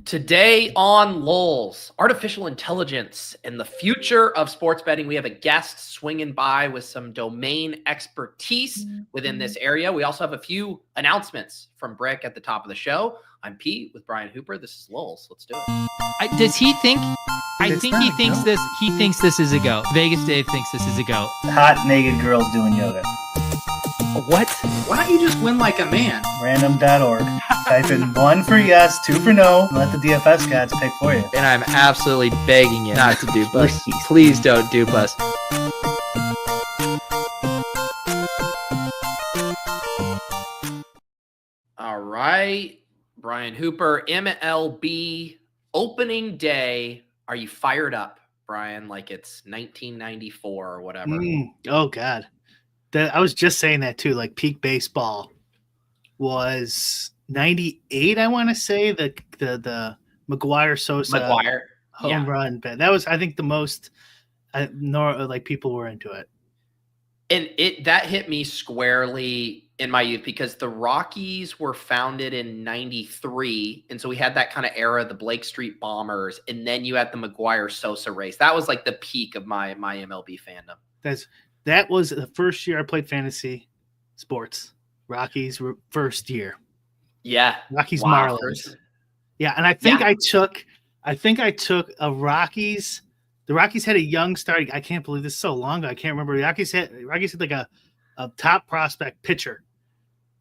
Today on LOLz, artificial intelligence and the future of sports betting. We have a guest swinging by with some domain expertise within this area. We also have a few announcements from Brick at the top of the show. I'm Pete with Brian Hooper. This is LOLz. Let's do it. Does he think? I think he thinks this. He thinks this is a go. Vegas Dave thinks this is a go. Hot naked girls doing yoga. What? Why don't you just win like a man? Random.org. Type in 1 for yes, 2 for no. Let the DFS gods pick for you. And I'm absolutely begging you not to dupe us. Please don't dupe us. All right, Brian Hooper, MLB opening day. Are you fired up, Brian? Like it's 1994 or whatever. Oh God. I was just saying that too. Like peak baseball was 98. I want to say the McGuire Sosa home run. But that was, I think, the most. Like people were into it, and that hit me squarely in my youth because the Rockies were founded in 93, and so we had that kind of era, the Blake Street Bombers, and then you had the McGuire Sosa race. That was like the peak of my MLB fandom. That was the first year I played fantasy sports. Rockies were first year. Yeah. Rockies Marlins. Yeah. And I think I took a Rockies. The Rockies had a young starting. I can't believe this is so long ago. I can't remember. The Rockies had like a top prospect pitcher.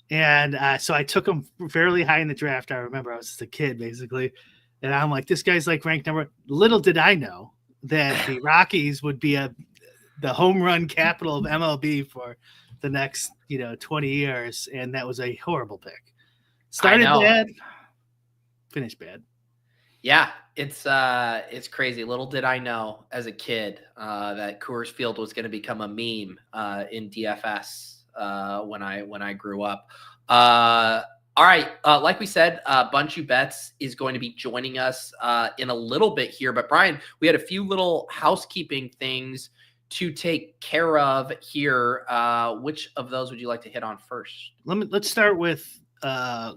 And so I took him fairly high in the draft. I remember I was just a kid basically. And I'm like, this guy's like ranked number. Little did I know that the Rockies would be the home run capital of MLB for the next, 20 years. And that was a horrible pick. Started bad, finished bad. Yeah, it's crazy. Little did I know as a kid that Coors Field was going to become a meme in DFS when I grew up. All right, like we said, BunchuBets is going to be joining us in a little bit here. But Brian, we had a few little housekeeping things to take care of here. Which of those would you like to hit on first? Let's start with a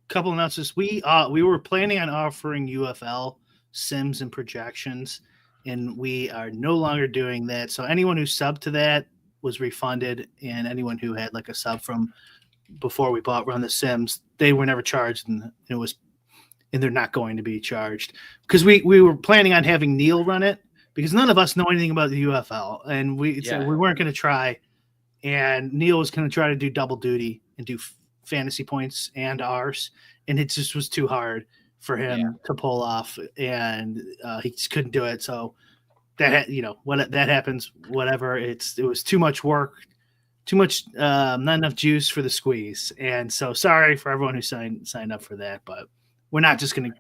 couple announcements. We were planning on offering UFL sims and projections, and we are no longer doing that. So anyone who subbed to that was refunded, and anyone who had like a sub from before we Run the Sims, they were never charged, and they're not going to be charged because we were planning on having Neil run it. Because none of us know anything about the UFL, and we weren't going to try. And Neil was going to try to do double duty and do fantasy points and ours, and it just was too hard for him to pull off, and he just couldn't do it. So that that happens. Whatever, it was too much work, too much, not enough juice for the squeeze. And so sorry for everyone who signed up for that, but we're not just going to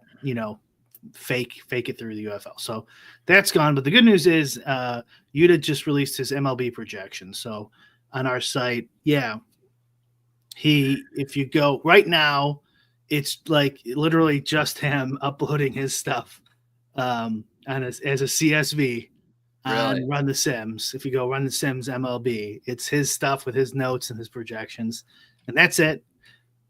fake it through the UFL. So that's gone. But the good news is Yuta just released his MLB projection. So on our site, if you go right now, it's like literally just him uploading his stuff as a CSV on Run the Sims. If you go Run the Sims MLB, it's his stuff with his notes and his projections, and that's it.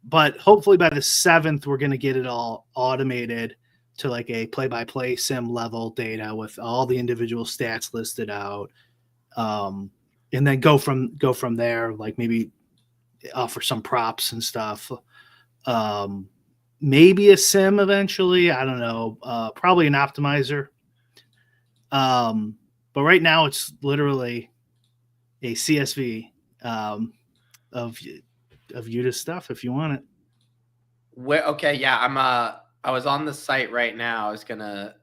But hopefully by the 7th, we're going to get it all automated to like a play-by-play sim level data with all the individual stats listed out, and then go from there. Like maybe offer some props and stuff. Maybe a sim eventually. I don't know. Probably an optimizer. But right now it's literally a CSV of Yuta stuff. If you want it. Okay, yeah, I was on the site right now. I was gonna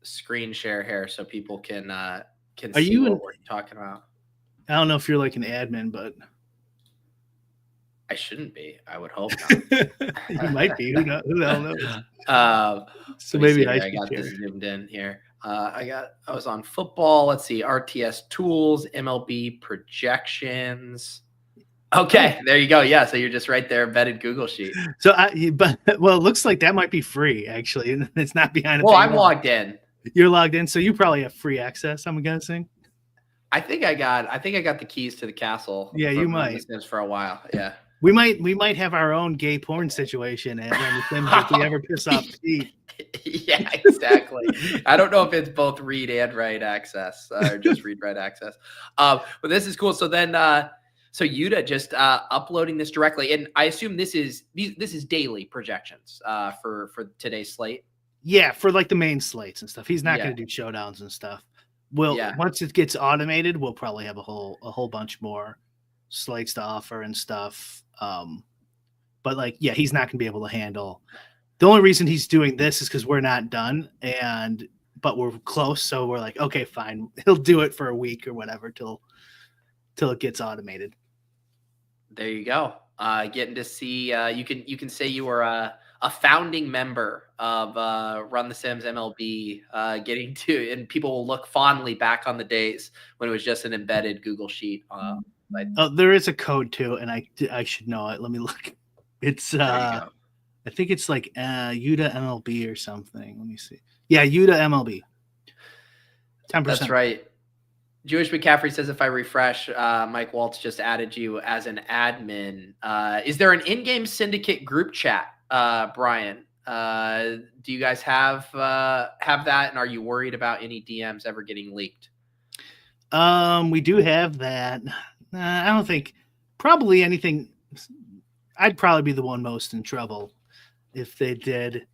screen share here so people can see what we're talking about. I don't know if you're like an admin, but I shouldn't be. I would hope not. You might be. Who the hell knows? So maybe I got this zoomed in here. I was on football. Let's see. RTS tools, MLB projections. Okay, there you go. Yeah, so you're just right there, embedded Google sheet. So, it looks like that might be free actually, and it's not behind. I'm logged in. You're logged in, so you probably have free access. I'm guessing. I think I got the keys to the castle. Yeah, you might. For a while. Yeah. We might have our own gay porn situation at Run the Sims if we ever piss off Pete. Yeah, exactly. I don't know if it's both read and write access or just read write access. But this is cool. So then, so Yuta just uploading this directly, and I assume this is daily projections for today's slate. Yeah, for like the main slates and stuff. He's not Yeah. going to do showdowns and stuff. Yeah. Once it gets automated, we'll probably have a whole bunch more slates to offer and stuff. But like, yeah, he's not going to be able to handle. The only reason he's doing this is because we're not done, but we're close. So we're like, okay, fine. He'll do it for a week or whatever till it gets automated. There you go. Getting to see you can say you were a founding member of Run the Sims MLB, getting to, and people will look fondly back on the days when it was just an embedded Google Sheet. There is a code too, and I should know it. Let me look. It's I think it's like Yuta MLB or something. Let me see. Yeah, Yuta MLB. 10%. That's right. Jewish McCaffrey says if I refresh, Mike Waltz just added you as an admin. Is there an in-game syndicate group chat, Brian? Do you guys have that, and are you worried about any DMs ever getting leaked? We do have that. I don't think probably anything. I'd probably be the one most in trouble if they did.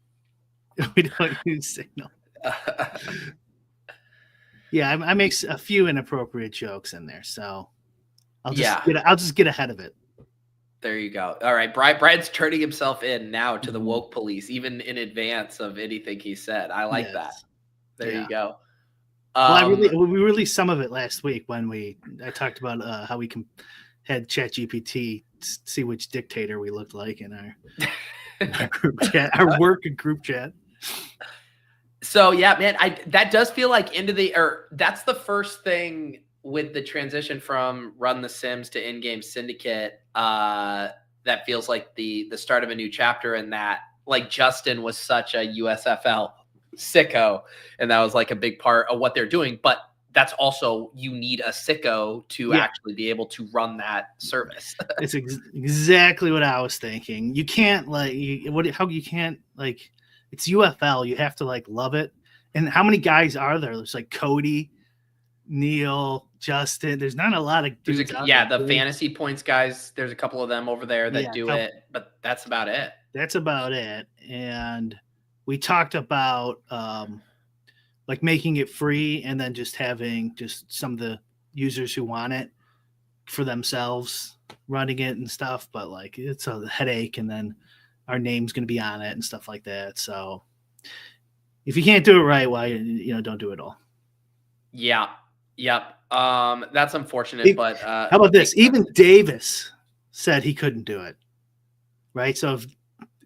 We don't use Signal. Yeah, I make a few inappropriate jokes in there, so I'll just get ahead of it. There you go. All right, Brian's turning himself in now to the woke police, even in advance of anything he said. I like that. There you go. Well, we released some of it last week when I talked about how we had ChatGPT see which dictator we looked like in our group chat, our work group chat. So yeah, man, that does feel like that's the first thing with the transition from Run the Sims to Endgame Syndicate. That feels like the start of a new chapter, and that like Justin was such a USFL sicko, and that was like a big part of what they're doing. But that's also, you need a sicko to actually be able to run that service. It's exactly what I was thinking. You can't it's UFL. You have to like love it. And how many guys are there? There's like Cody, Neil, Justin. There's not a lot of dudes the fantasy points guys. There's a couple of them over there that do it, but that's about it. That's about it. And we talked about like making it free and then just having just some of the users who want it for themselves running it and stuff. But like, it's a headache, and then our name's going to be on it and stuff like that. So if you can't do it right, why, don't do it all. Yeah. Yep. That's unfortunate, but how about this? Even Davis said he couldn't do it. Right. So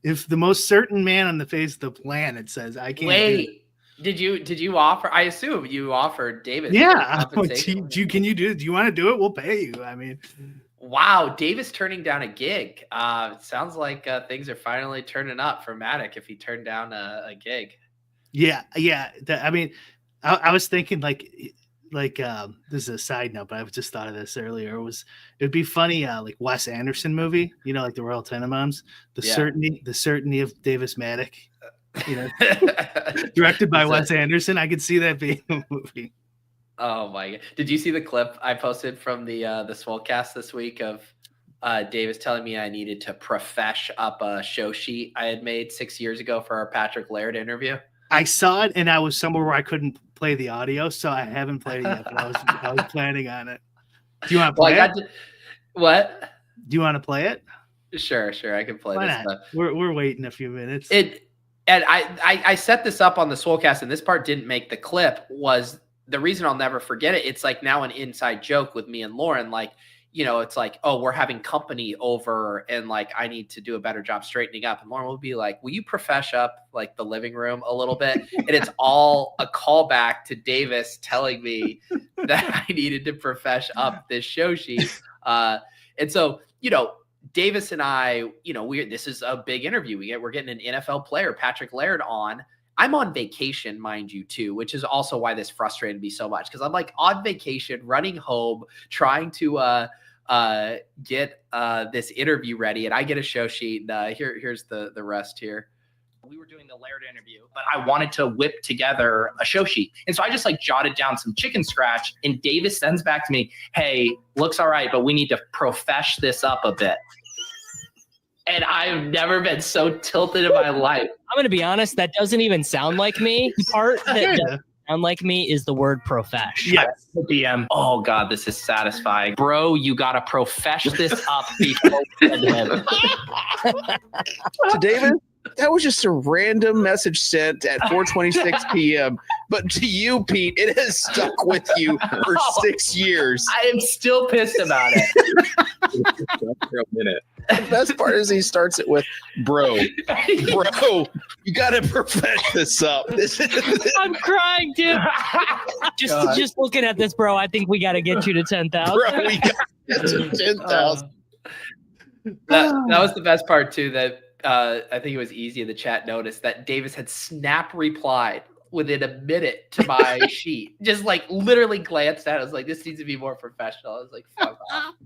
if the most certain man on the face of the planet says I can't do it. Did you offer? I assume you offered Davis. Yeah. Do you want to do it? We'll pay you. I mean, wow, Davis turning down a gig. Sounds like things are finally turning up for Matic if he turned down a gig. Yeah. I was thinking like this is a side note, but I just thought of this earlier. It'd be funny, like Wes Anderson movie, like the Royal Tenenbaums, the certainty of Davis Matic. Directed by Wes Anderson. I could see that being a movie. Oh my God. Did you see the clip I posted from the Swolecast this week of Davis telling me I needed to profesh up a show sheet I had made 6 years ago for our Patrick Laird interview? I saw it, and I was somewhere where I couldn't play the audio, so I haven't played it yet, but I was planning on it. Do you want to play it? What? Do you want to play it? Sure. I can play this stuff. We're waiting a few minutes. And I set this up on the Swolecast, and this part didn't make the clip. Was the reason I'll never forget it. It's like now an inside joke with me and Lauren. Like, it's like, oh, we're having company over, and like I need to do a better job straightening up. And Lauren will be like, will you profesh up like the living room a little bit? And it's all a callback to Davis telling me that I needed to profesh up this show sheet. And so, Davis and I, this is a big interview. We're getting an NFL player, Patrick Laird, on. I'm on vacation, mind you, too, which is also why this frustrated me so much, because I'm like on vacation, running home, trying to get this interview ready, and I get a show sheet. And here's the rest here. we were doing the Laird interview, but I wanted to whip together a show sheet. And so I just like jotted down some chicken scratch, and Davis sends back to me, hey, looks all right, but we need to profesh this up a bit. And I've never been so tilted in my life. I'm going to be honest, that doesn't even sound like me. The part that doesn't sound like me is the word profesh. Yes, the DM. Oh God, this is satisfying. Bro, you got to profesh this up before we send him. To David, that was just a random message sent at 4:26 p.m. But to you, Pete, it has stuck with you for 6 years. I am still pissed about it. For a minute. The best part is he starts it with, bro, you got to profess this up. I'm crying, dude. Just looking at this, bro, I think we got to get you to 10,000. Bro, we got to get to 10,000. That was the best part, too, that I think it was easy in the chat noticed that Davis had snap replied within a minute to my sheet. Just like literally glanced at it. I was like, this needs to be more professional. I was like, fuck off.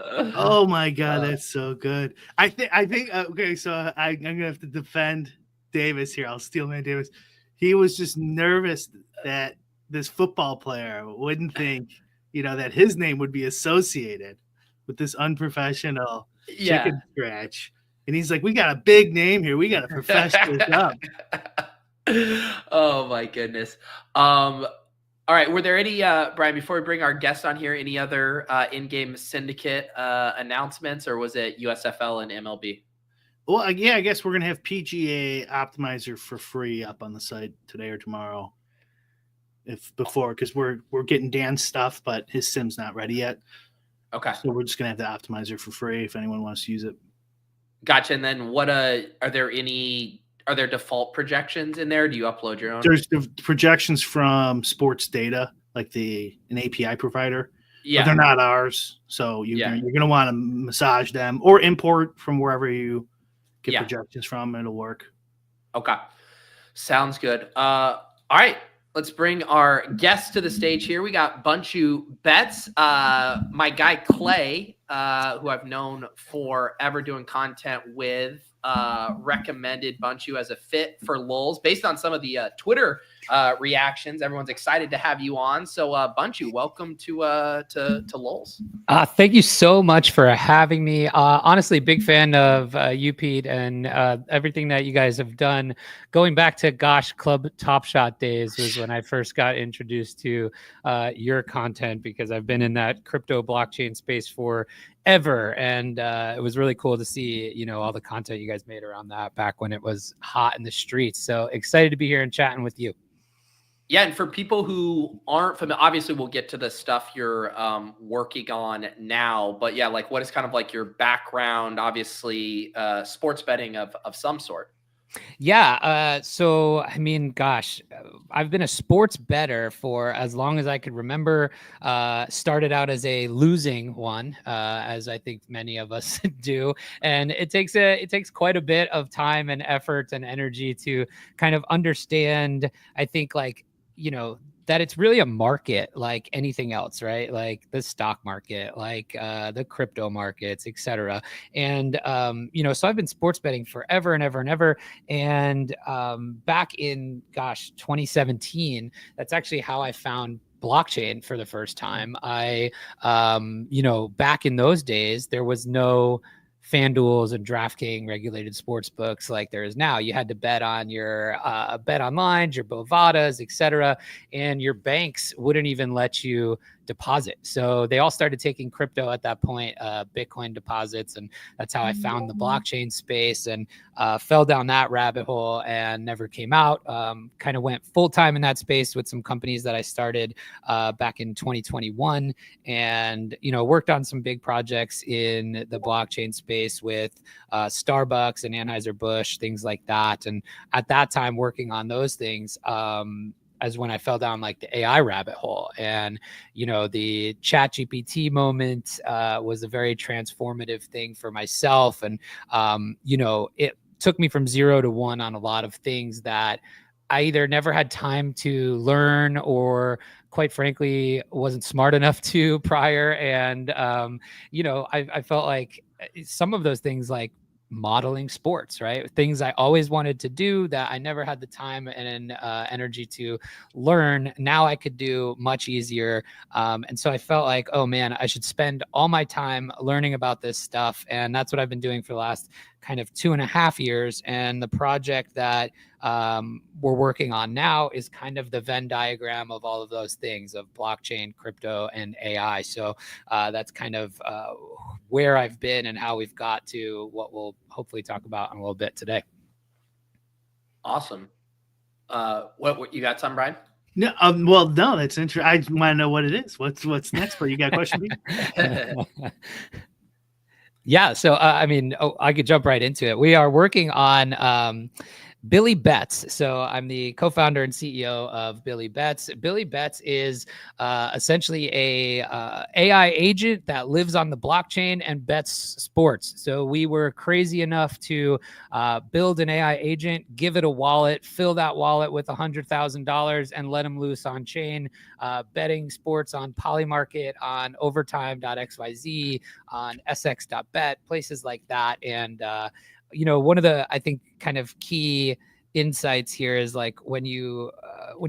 Oh my God, that's so good. I think okay, so I'm gonna have to defend Davis here. I'll steal man Davis. He was just nervous that this football player wouldn't think, that his name would be associated with this unprofessional chicken scratch. And he's like, we got a big name here. We got to profess this up. Oh my goodness. All right. Were there any, Brian, before we bring our guest on here, any other Endgame Syndicate announcements, or was it USFL and MLB? Well, yeah, I guess we're going to have PGA Optimizer for free up on the site today or tomorrow. Because we're getting Dan's stuff, but his sim's not ready yet. Okay. So we're just going to have the Optimizer for free if anyone wants to use it. Gotcha. And then are there default projections in there? Do you upload your own? There's the projections from sports data, like an API provider. Yeah. But they're not ours. So you're going to want to massage them or import from wherever you get projections from. It'll work. Okay. Sounds good. All right. Let's bring our guest to the stage here. We got BunchuBets. My guy Clay, who I've known forever doing content with, recommended Bunchu as a fit for LOLz based on some of the Twitter reactions. Everyone's excited to have you on. So Bunchu, welcome to LOLz. Thank you so much for having me. Honestly, big fan of you, Pete, and everything that you guys have done. Going back to Club Top Shot days was when I first got introduced to your content, because I've been in that crypto blockchain space for ever, and it was really cool to see all the content you guys made around that back when it was hot in the streets. So excited to be here and chatting with you. Yeah, and for people who aren't familiar, obviously we'll get to the stuff you're working on now, but yeah, like what is kind of like your background? Obviously sports betting of some sort. Yeah. So, I mean, gosh, I've been a sports bettor for as long as I could remember. Started out as a losing one, as I think many of us do. And it takes quite a bit of time and effort and energy to kind of understand, I think, that it's really a market like anything else, right? Like the stock market, like the crypto markets, etc. And so I've been sports betting forever and ever and ever. And back in 2017, that's actually how I found blockchain for the first time. I back in those days, there was no FanDuel's and DraftKings regulated sports books like there is now. You had to bet on your bet online, your Bovadas, etc., and your banks wouldn't even let you deposit. So they all started taking crypto at that point, Bitcoin deposits, and that's how I found the blockchain space and fell down that rabbit hole and never came out. Kind of went full time in that space with some companies that I started back in 2021, and worked on some big projects in the blockchain space with Starbucks and Anheuser-Busch, things like that. And at that time, working on those things, as when I fell down like the AI rabbit hole. And, the ChatGPT moment was a very transformative thing for myself. And, it took me from 0 to 1 on a lot of things that I either never had time to learn or quite frankly wasn't smart enough to prior. And, I felt like some of those things like modeling sports, right? Things I always wanted to do that I never had the time and energy to learn. Now I could do much easier. And so I felt like, oh man, I should spend all my time learning about this stuff. And that's what I've been doing for the last kind of 2.5 years. And the project that we're working on now is kind of the Venn diagram of all of those things, of blockchain, crypto, and AI. So that's kind of where I've been and how we've got to what we'll hopefully talk about in a little bit today. Awesome. What you got, some Brian? No, well, no, that's interesting. I want to know what it is. What's next? But you got a question? Yeah. So, I mean, I could jump right into it. We are working on Billybets. So I'm the co-founder and CEO of Billybets. Billybets is essentially a AI agent that lives on the blockchain and bets sports. So we were crazy enough to build an AI agent, give it a wallet, fill that wallet with $100,000 and let them loose on chain, betting sports on Polymarket, on overtime.xyz, on sx.bet, places like that. And one of the, I think, kind of key insights here is like when you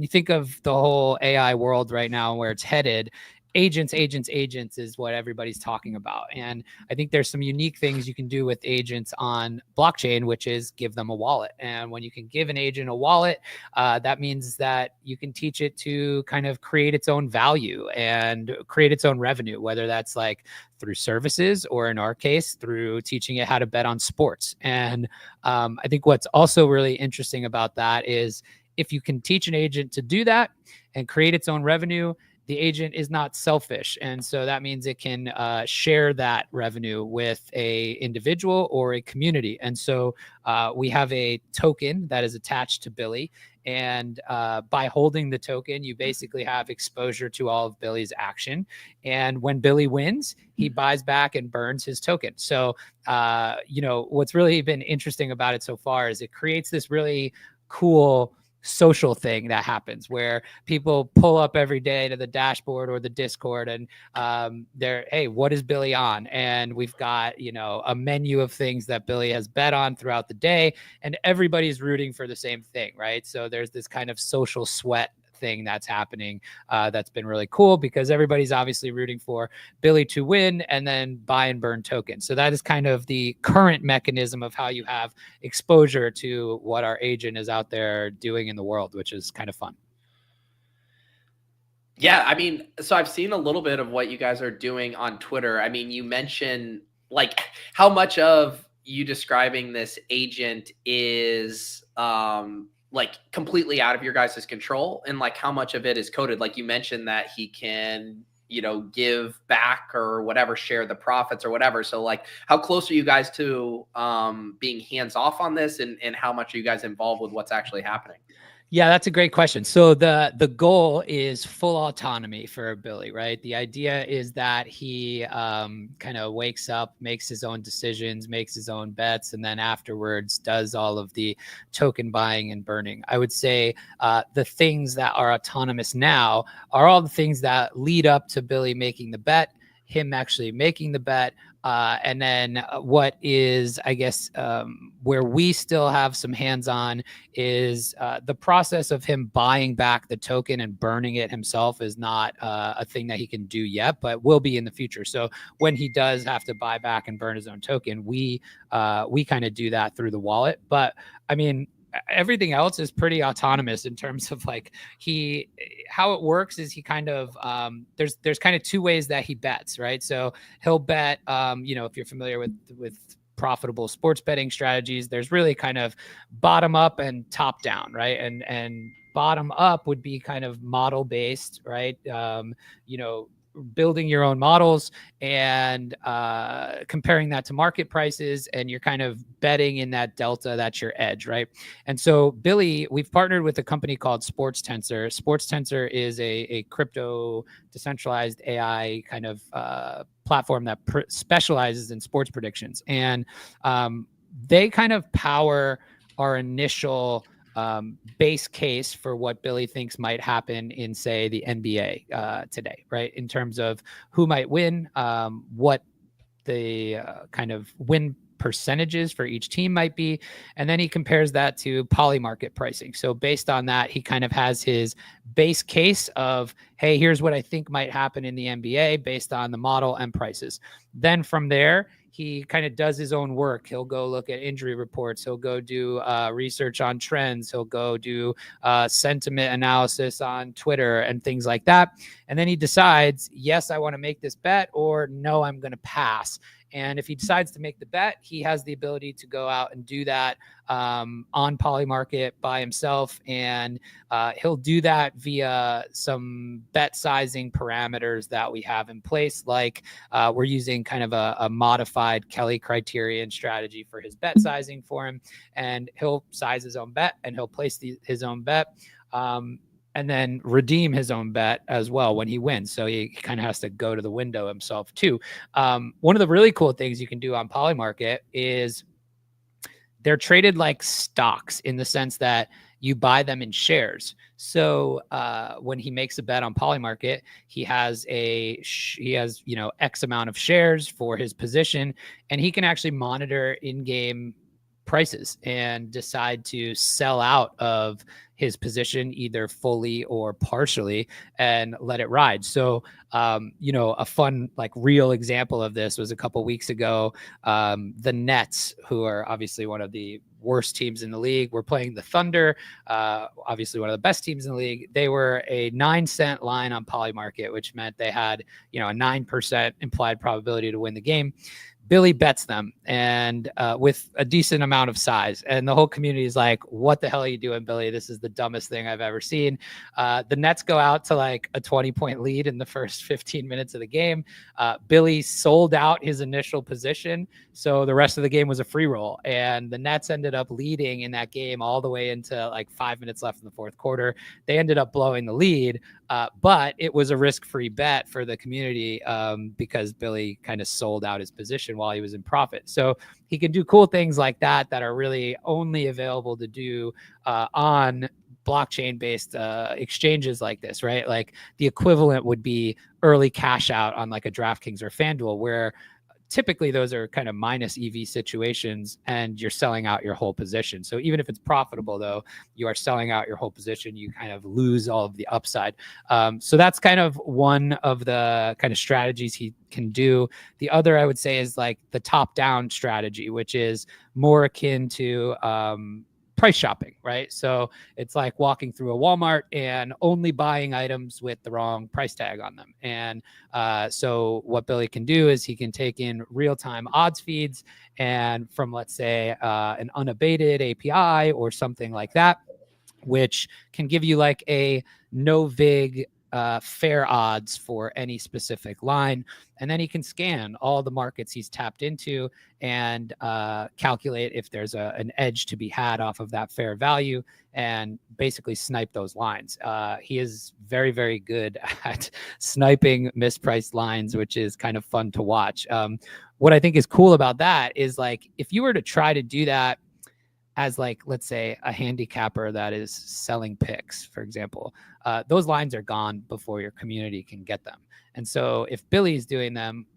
think of the whole AI world right now and where it's headed, agents is what everybody's talking about. And I think there's some unique things you can do with agents on blockchain, which is give them a wallet. And when you can give an agent a wallet, that means that you can teach it to kind of create its own value and create its own revenue, whether that's like through services or in our case, through teaching it how to bet on sports. And I think what's also really interesting about that is if you can teach an agent to do that and create its own revenue, the agent is not selfish. And so that means it can share that revenue with a individual or a community. And so we have a token that is attached to Billy. And by holding the token, you basically have exposure to all of Billy's action. And when Billy wins, he buys back and burns his token. So, what's really been interesting about it so far is it creates this really cool social thing that happens where people pull up every day to the dashboard or the Discord and they're, hey, what is Billy on? And we've got, a menu of things that Billy has bet on throughout the day, and everybody's rooting for the same thing, right? So there's this kind of social sweat thing that's happening that's been really cool because everybody's obviously rooting for Billy to win and then buy and burn tokens. So that is kind of the current mechanism of how you have exposure to what our agent is out there doing in the world, which is kind of fun. Yeah, I mean, so I've seen a little bit of what you guys are doing on Twitter. I mean, you mentioned like how much of you describing this agent is like completely out of your guys' control, and like how much of it is coded. Like you mentioned that he can, give back or whatever, share the profits or whatever. So like how close are you guys to being hands off on this, and how much are you guys involved with what's actually happening? Yeah, that's a great question. So the goal is full autonomy for Billy, right? The idea is that he kind of wakes up, makes his own decisions, makes his own bets, and then afterwards does all of the token buying and burning. I would say the things that are autonomous now are all the things that lead up to Billy making the bet, him actually making the bet, and then what is, I guess, where we still have some hands-on is the process of him buying back the token and burning it himself is not a thing that he can do yet, but will be in the future. So when he does have to buy back and burn his own token, we kind of do that through the wallet. But I mean, everything else is pretty autonomous in terms of like how it works is he kind of there's kind of two ways that he bets, right? So he'll bet if you're familiar with profitable sports betting strategies, there's really kind of bottom up and top down, right? And bottom up would be kind of model based, right? Building your own models and comparing that to market prices, and you're kind of betting in that delta, that's your edge, right? And so Billy, we've partnered with a company called Sports Tensor. Sports Tensor is a crypto decentralized AI kind of platform that specializes in sports predictions, and they kind of power our initial base case for what Billy thinks might happen in, say, the NBA today, right? In terms of who might win, what the kind of win percentages for each team might be. And then he compares that to Polymarket pricing. So based on that, he kind of has his base case of, hey, here's what I think might happen in the NBA based on the model and prices. Then from there, he kind of does his own work. He'll go look at injury reports. He'll go do research on trends. He'll go do sentiment analysis on Twitter and things like that. And then he decides, yes, I want to make this bet, or no, I'm going to pass. And if he decides to make the bet, he has the ability to go out and do that on Polymarket by himself. And he'll do that via some bet sizing parameters that we have in place. Like we're using kind of a modified Kelly criterion strategy for his bet sizing for him. And he'll size his own bet and he'll place his own bet. And then redeem his own bet as well when he wins. So he kind of has to go to the window himself too. One of the really cool things you can do on Polymarket is they're traded like stocks in the sense that you buy them in shares. So when he makes a bet on Polymarket, he has X amount of shares for his position, and he can actually monitor in-game prices and decide to sell out of his position either fully or partially and let it ride. So, a fun, like real example of this was a couple weeks ago. The Nets, who are obviously one of the worst teams in the league, were playing the Thunder, obviously one of the best teams in the league. They were a 9-cent line on Polymarket, which meant they had, a 9% implied probability to win the game. Billy bets them and with a decent amount of size. And the whole community is like, what the hell are you doing, Billy? This is the dumbest thing I've ever seen. The Nets go out to like a 20-point lead in the first 15 minutes of the game. Billy sold out his initial position. So the rest of the game was a free roll. And the Nets ended up leading in that game all the way into like 5 minutes left in the fourth quarter. They ended up blowing the lead. But it was a risk-free bet for the community because Billy kind of sold out his position while he was in profit. So he can do cool things like that are really only available to do on blockchain-based exchanges like this, right? Like the equivalent would be early cash out on like a DraftKings or FanDuel, where typically those are kind of minus EV situations and you're selling out your whole position. So even if it's profitable though, you are selling out your whole position, you kind of lose all of the upside. So that's kind of one of the kind of strategies he can do. The other I would say is like the top down strategy, which is more akin to price shopping, right? So it's like walking through a Walmart and only buying items with the wrong price tag on them. And so what Billy can do is he can take in real-time odds feeds and from, let's say, an unabated API or something like that, which can give you like a no vig fair odds for any specific line. And then he can scan all the markets he's tapped into and calculate if there's an edge to be had off of that fair value and basically snipe those lines. He is very, very good at sniping mispriced lines, which is kind of fun to watch. What I think is cool about that is like, if you were to try to do that as like, let's say a handicapper that is selling picks, for example, those lines are gone before your community can get them. And so if Billy's doing them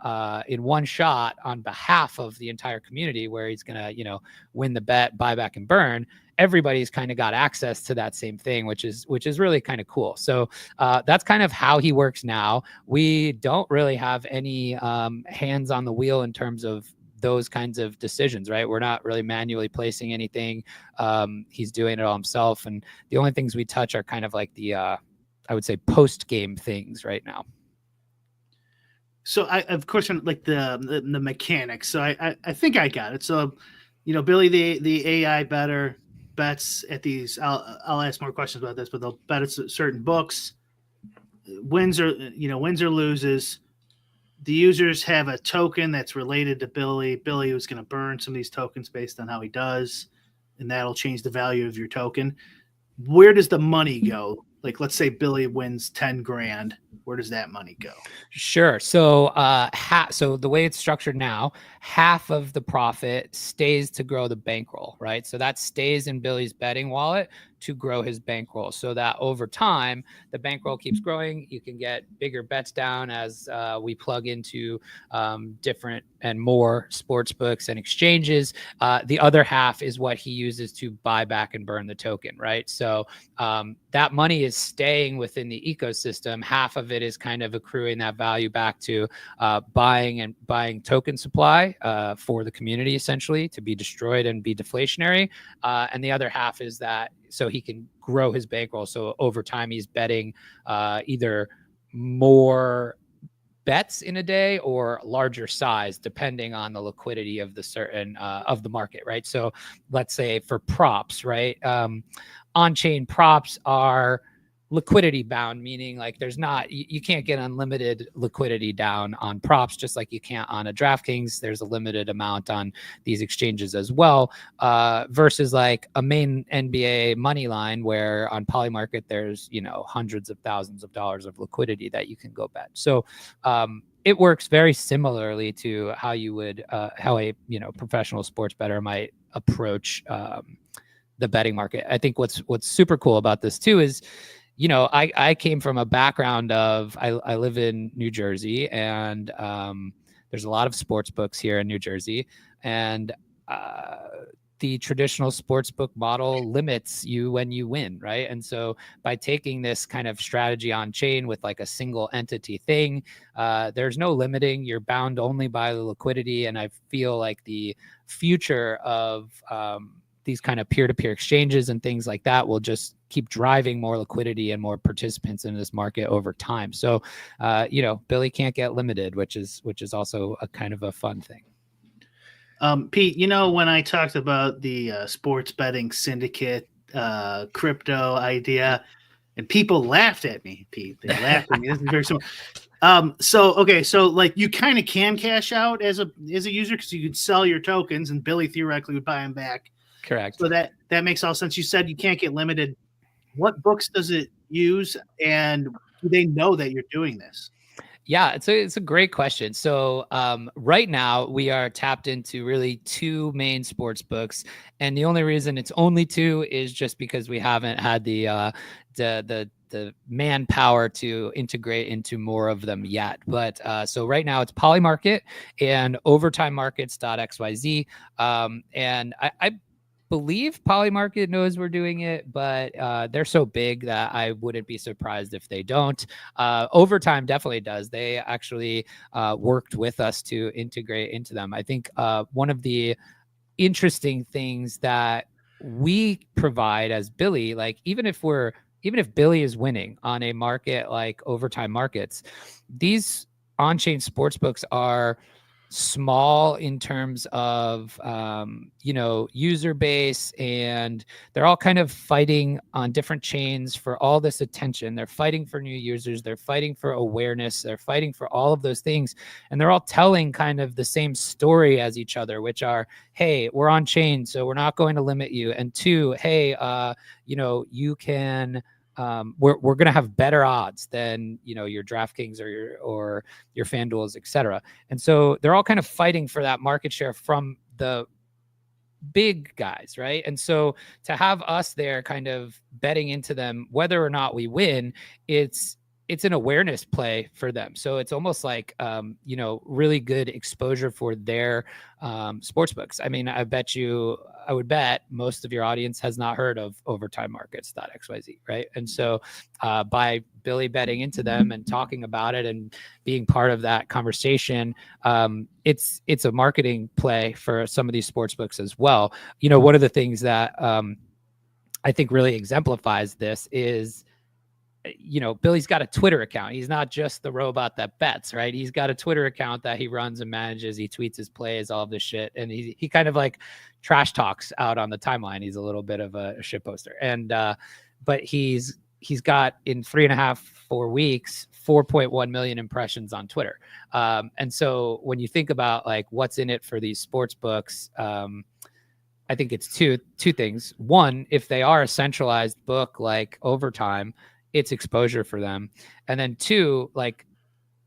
in one shot on behalf of the entire community, where he's going to, win the bet, buy back and burn, everybody's kind of got access to that same thing, which is really kind of cool. So that's kind of how he works now. We don't really have any hands on the wheel in terms of those kinds of decisions, right? We're not really manually placing anything. He's doing it all himself. And the only things we touch are kind of like the, I would say, post-game things right now. So I, of course, like the mechanics. So I think I got it. So, Billy, the AI better bets at these, I'll ask more questions about this, but they'll bet at certain books, wins or loses. The users have a token that's related to Billy. Billy was going to burn some of these tokens based on how he does, and that'll change the value of your token. Where does the money go Like, let's say Billy wins 10 grand. Where does that money go? Sure. So, so the way it's structured now, half of the profit stays to grow the bankroll, right? So that stays in Billy's betting wallet to grow his bankroll, so that over time the bankroll keeps growing. You can get bigger bets down as we plug into different and more sports books and exchanges. The other half is what he uses to buy back and burn the token, right? So that money is staying within the ecosystem. Half of it is kind of accruing that value back to buying token supply for the community, essentially, to be destroyed and be deflationary. And the other half is that so he can grow his bankroll. So over time, he's betting either more bets in a day or larger size, depending on the liquidity of the certain of the market, right? So let's say for props, right? On-chain props are liquidity bound, meaning like there's not, you can't get unlimited liquidity down on props, just like you can't on a DraftKings. There's a limited amount on these exchanges as well, versus like a main NBA money line where on Polymarket there's, you know, hundreds of thousands of dollars of liquidity that you can go bet. So it works very similarly to how you would how a, you know, professional sports bettor might approach the betting market. I think what's super cool about this too is, you know, I came from a background of, I live in New Jersey, and there's a lot of sports books here in New Jersey, and the traditional sports book model limits you when you win, right? And so by taking this kind of strategy on chain with like a single entity thing, there's no limiting. You're bound only by the liquidity. And I feel like the future of these kind of peer-to-peer exchanges and things like that will just keep driving more liquidity and more participants in this market over time. So, you know, Billy can't get limited, which is also a kind of a fun thing. Pete, you know, when I talked about the sports betting syndicate crypto idea, and people laughed at me, Pete. They laughed at me. This is very simple. So like you kind of can cash out as a user because you could sell your tokens, and Billy theoretically would buy them back. Correct. So that makes all sense. You said you can't get limited. What books does it use, and do they know that you're doing this? Yeah, it's a great question. So right now we are tapped into really two main sports books, and the only reason it's only two is just because we haven't had the manpower to integrate into more of them yet. But so right now it's Polymarket and overtimemarkets.xyz, and I believe Polymarket knows we're doing it, but they're so big that I wouldn't be surprised if they don't. Overtime definitely does. They actually worked with us to integrate into them. I think one of the interesting things that we provide as Billy, like even if Billy is winning on a market like Overtime Markets, these on-chain sports books are small in terms of you know, user base, and they're all kind of fighting on different chains for all this attention. They're fighting for new users, they're fighting for awareness, they're fighting for all of those things, and they're all telling kind of the same story as each other, which are, hey, we're on chain, so we're not going to limit you, and two, hey, you know, you can we're going to have better odds than, you know, your DraftKings or your FanDuels, etc. And so they're all kind of fighting for that market share from the big guys, right? And so to have us there kind of betting into them, whether or not we win, it's an awareness play for them. So it's almost like, you know, really good exposure for their sports books. I mean, I would bet most of your audience has not heard of overtimemarkets.xyz, right? And so by Billy betting into them and talking about it and being part of that conversation, it's a marketing play for some of these sports books as well. You know, one of the things that I think really exemplifies this is, you know, Billy's got a Twitter account. He's not just the robot that bets, right? He's got a Twitter account that he runs and manages. He tweets his plays, all of this shit. And he kind of like trash talks out on the timeline. He's a little bit of a shit poster. And, but he's got in 4 weeks, 4.1 million impressions on Twitter. And so when you think about like what's in it for these sports books, I think it's two things. One, if they are a centralized book like Overtime, it's exposure for them. And then two, like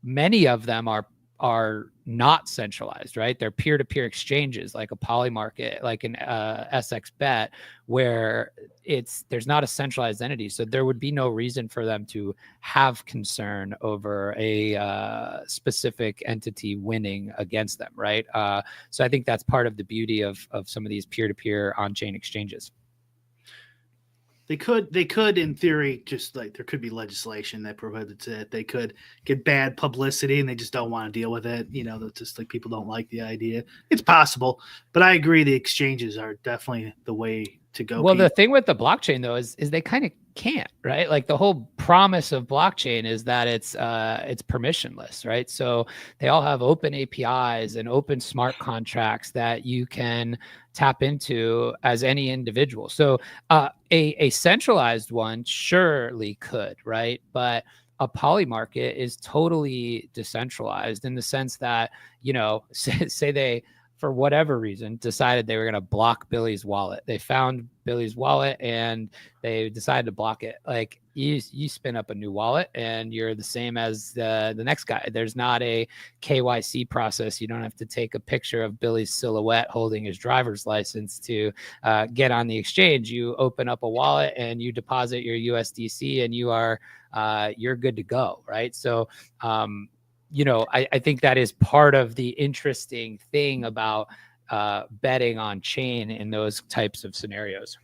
many of them are not centralized, right? They're peer-to-peer exchanges, like a Polymarket, like an SX Bet, where there's not a centralized entity. So there would be no reason for them to have concern over a specific entity winning against them, right? So I think that's part of the beauty of some of these peer-to-peer on-chain exchanges. They could, in theory, just like there could be legislation that prohibits it. They could get bad publicity and they just don't want to deal with it. You know, that's just like people don't like the idea. It's possible, but I agree the exchanges are definitely the way to go. Well, the thing with the blockchain though is they kind of can't, right? Like the whole promise of blockchain is that it's permissionless, right? So they all have open APIs and open smart contracts that you can tap into as any individual. So a centralized one surely could, right? But a Polymarket is totally decentralized in the sense that, you know, say they, for whatever reason, decided they were going to block Billy's wallet. They found Billy's wallet and they decided to block it. Like you spin up a new wallet and you're the same as the next guy. There's not a KYC process. You don't have to take a picture of Billy's silhouette holding his driver's license to get on the exchange. You open up a wallet and you deposit your USDC and you're good to go, right? So you know, I think that is part of the interesting thing about betting on chain in those types of scenarios.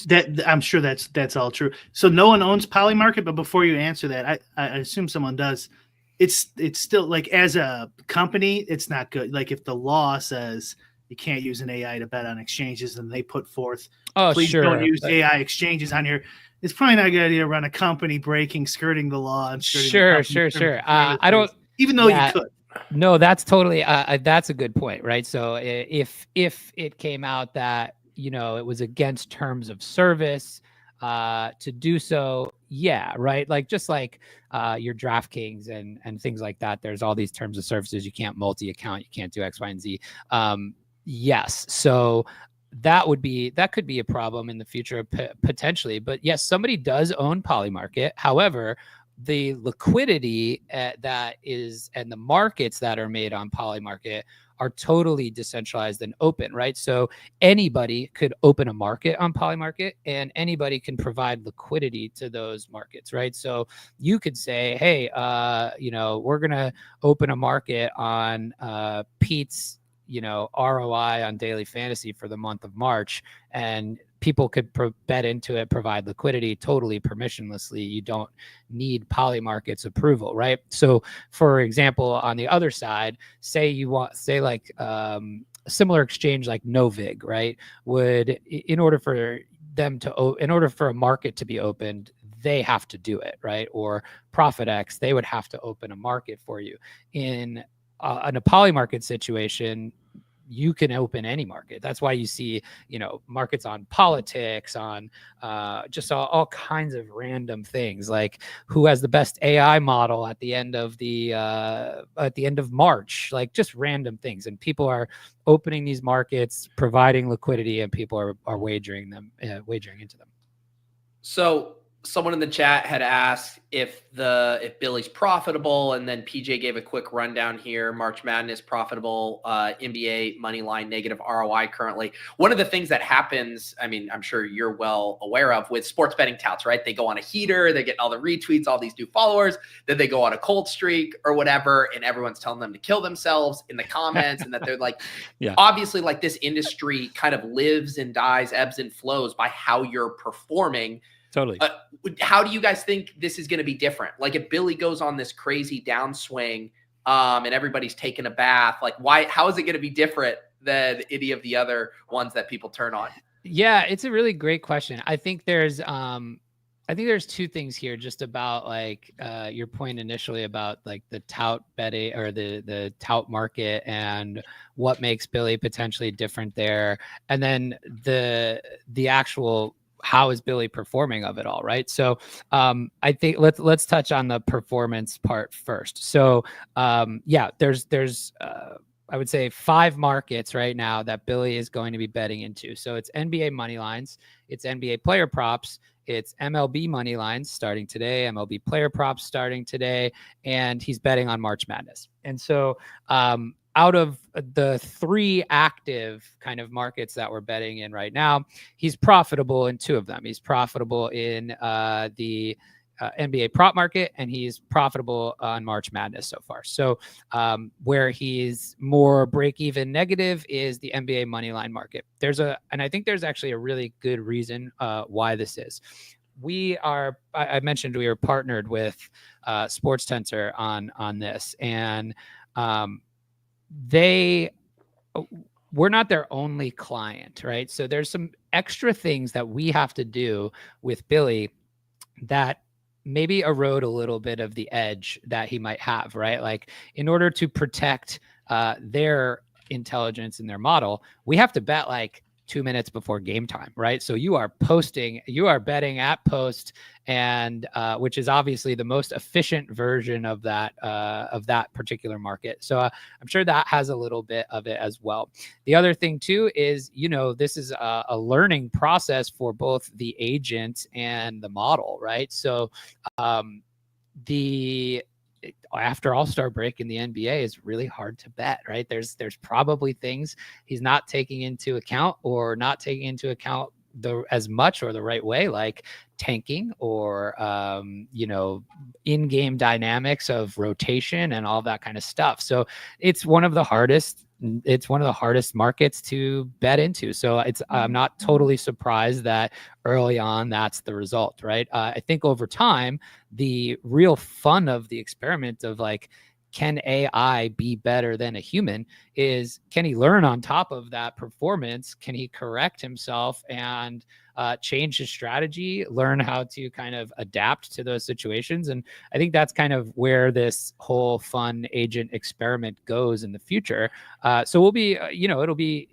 That I'm sure that's all true. So no one owns Polymarket, but before you answer that, I assume someone does. It's still like, as a company, it's not good. Like if the law says you can't use an AI to bet on exchanges, and they put forth, please don't use AI exchanges on here. It's probably not a good idea to run a company skirting the law and sure. I don't, even though you could. No, that's totally that's a good point, right? So if it came out that, you know, it was against terms of service to do so, yeah, right. Like just like your DraftKings and things like that. There's all these terms of services. You can't multi-account. You can't do X, Y, and Z. Yes, so that could be a problem in the future potentially. But yes, somebody does own Polymarket. However, the liquidity that is and the markets that are made on Polymarket are totally decentralized and open, right? So anybody could open a market on Polymarket and anybody can provide liquidity to those markets, right? So you could say, hey, you know, we're going to open a market on Pete's, you know, ROI on daily fantasy for the month of March, and people could bet into it, provide liquidity totally permissionlessly. You don't need Polymarket's approval, right? So for example, on the other side, say like a similar exchange like Novig, right? In order for a market to be opened, they have to do it, right? Or ProfitX, they would have to open a market for you. In a Polymarket situation, you can open any market. That's why you see, you know, markets on politics, on just all kinds of random things, like who has the best AI model at the end of March, like just random things. And people are opening these markets, providing liquidity, and people are wagering into them. So someone in the chat had asked if Billy's profitable, and then PJ gave a quick rundown here. March Madness profitable, NBA money line negative ROI currently. One of the things that happens, I mean, I'm sure you're well aware of with sports betting touts, right? They go on a heater, they get all the retweets, all these new followers, then they go on a cold streak or whatever, and everyone's telling them to kill themselves in the comments, and that they're like, yeah. Obviously, like this industry kind of lives and dies, ebbs and flows by how you're performing. Totally. How do you guys think this is going to be different? Like if Billy goes on this crazy downswing and everybody's taking a bath, like how is it going to be different than any of the other ones that people turn on? Yeah, it's a really great question. I think there's two things here just about like your point initially about like the tout betting or the tout market and what makes Billy potentially different there. And then the actual, how is Billy performing of it all, right? So I think let's touch on the performance part first. So yeah, there's I would say 5 markets right now that Billy is going to be betting into. So it's NBA money lines, it's NBA player props, it's MLB money lines starting today, MLB player props starting today, and he's betting on March Madness. And so out of the 3 active kind of markets that we're betting in right now, he's profitable in 2 of them. He's profitable in the NBA prop market, and he's profitable on March Madness so far. So where he's more break even negative is the NBA money line market. And I think there's actually a really good reason why this is. I mentioned we were partnered with Sports Tensor on this, and we're not their only client, right? So there's some extra things that we have to do with Billy that maybe erode a little bit of the edge that he might have, right? Like, in order to protect their intelligence and their model, we have to bet like 2 minutes before game time, right? So you are betting at post, and which is obviously the most efficient version of that particular market. So I'm sure that has a little bit of it as well. The other thing too is, this is a learning process for both the agent and the model, right? So after All-Star break in the NBA is really hard to bet, right? There's probably things he's not taking into account, or not taking into account as much or the right way, like tanking or in-game dynamics of rotation and all that kind of stuff. So it's one of the hardest markets to bet into. So I'm not totally surprised that early on that's the result, right? I think over time, the real fun of the experiment of like, can AI be better than a human is, can he learn on top of that performance? Can he correct himself and change his strategy, learn how to kind of adapt to those situations? And I think that's kind of where this whole fun agent experiment goes in the future. So it'll be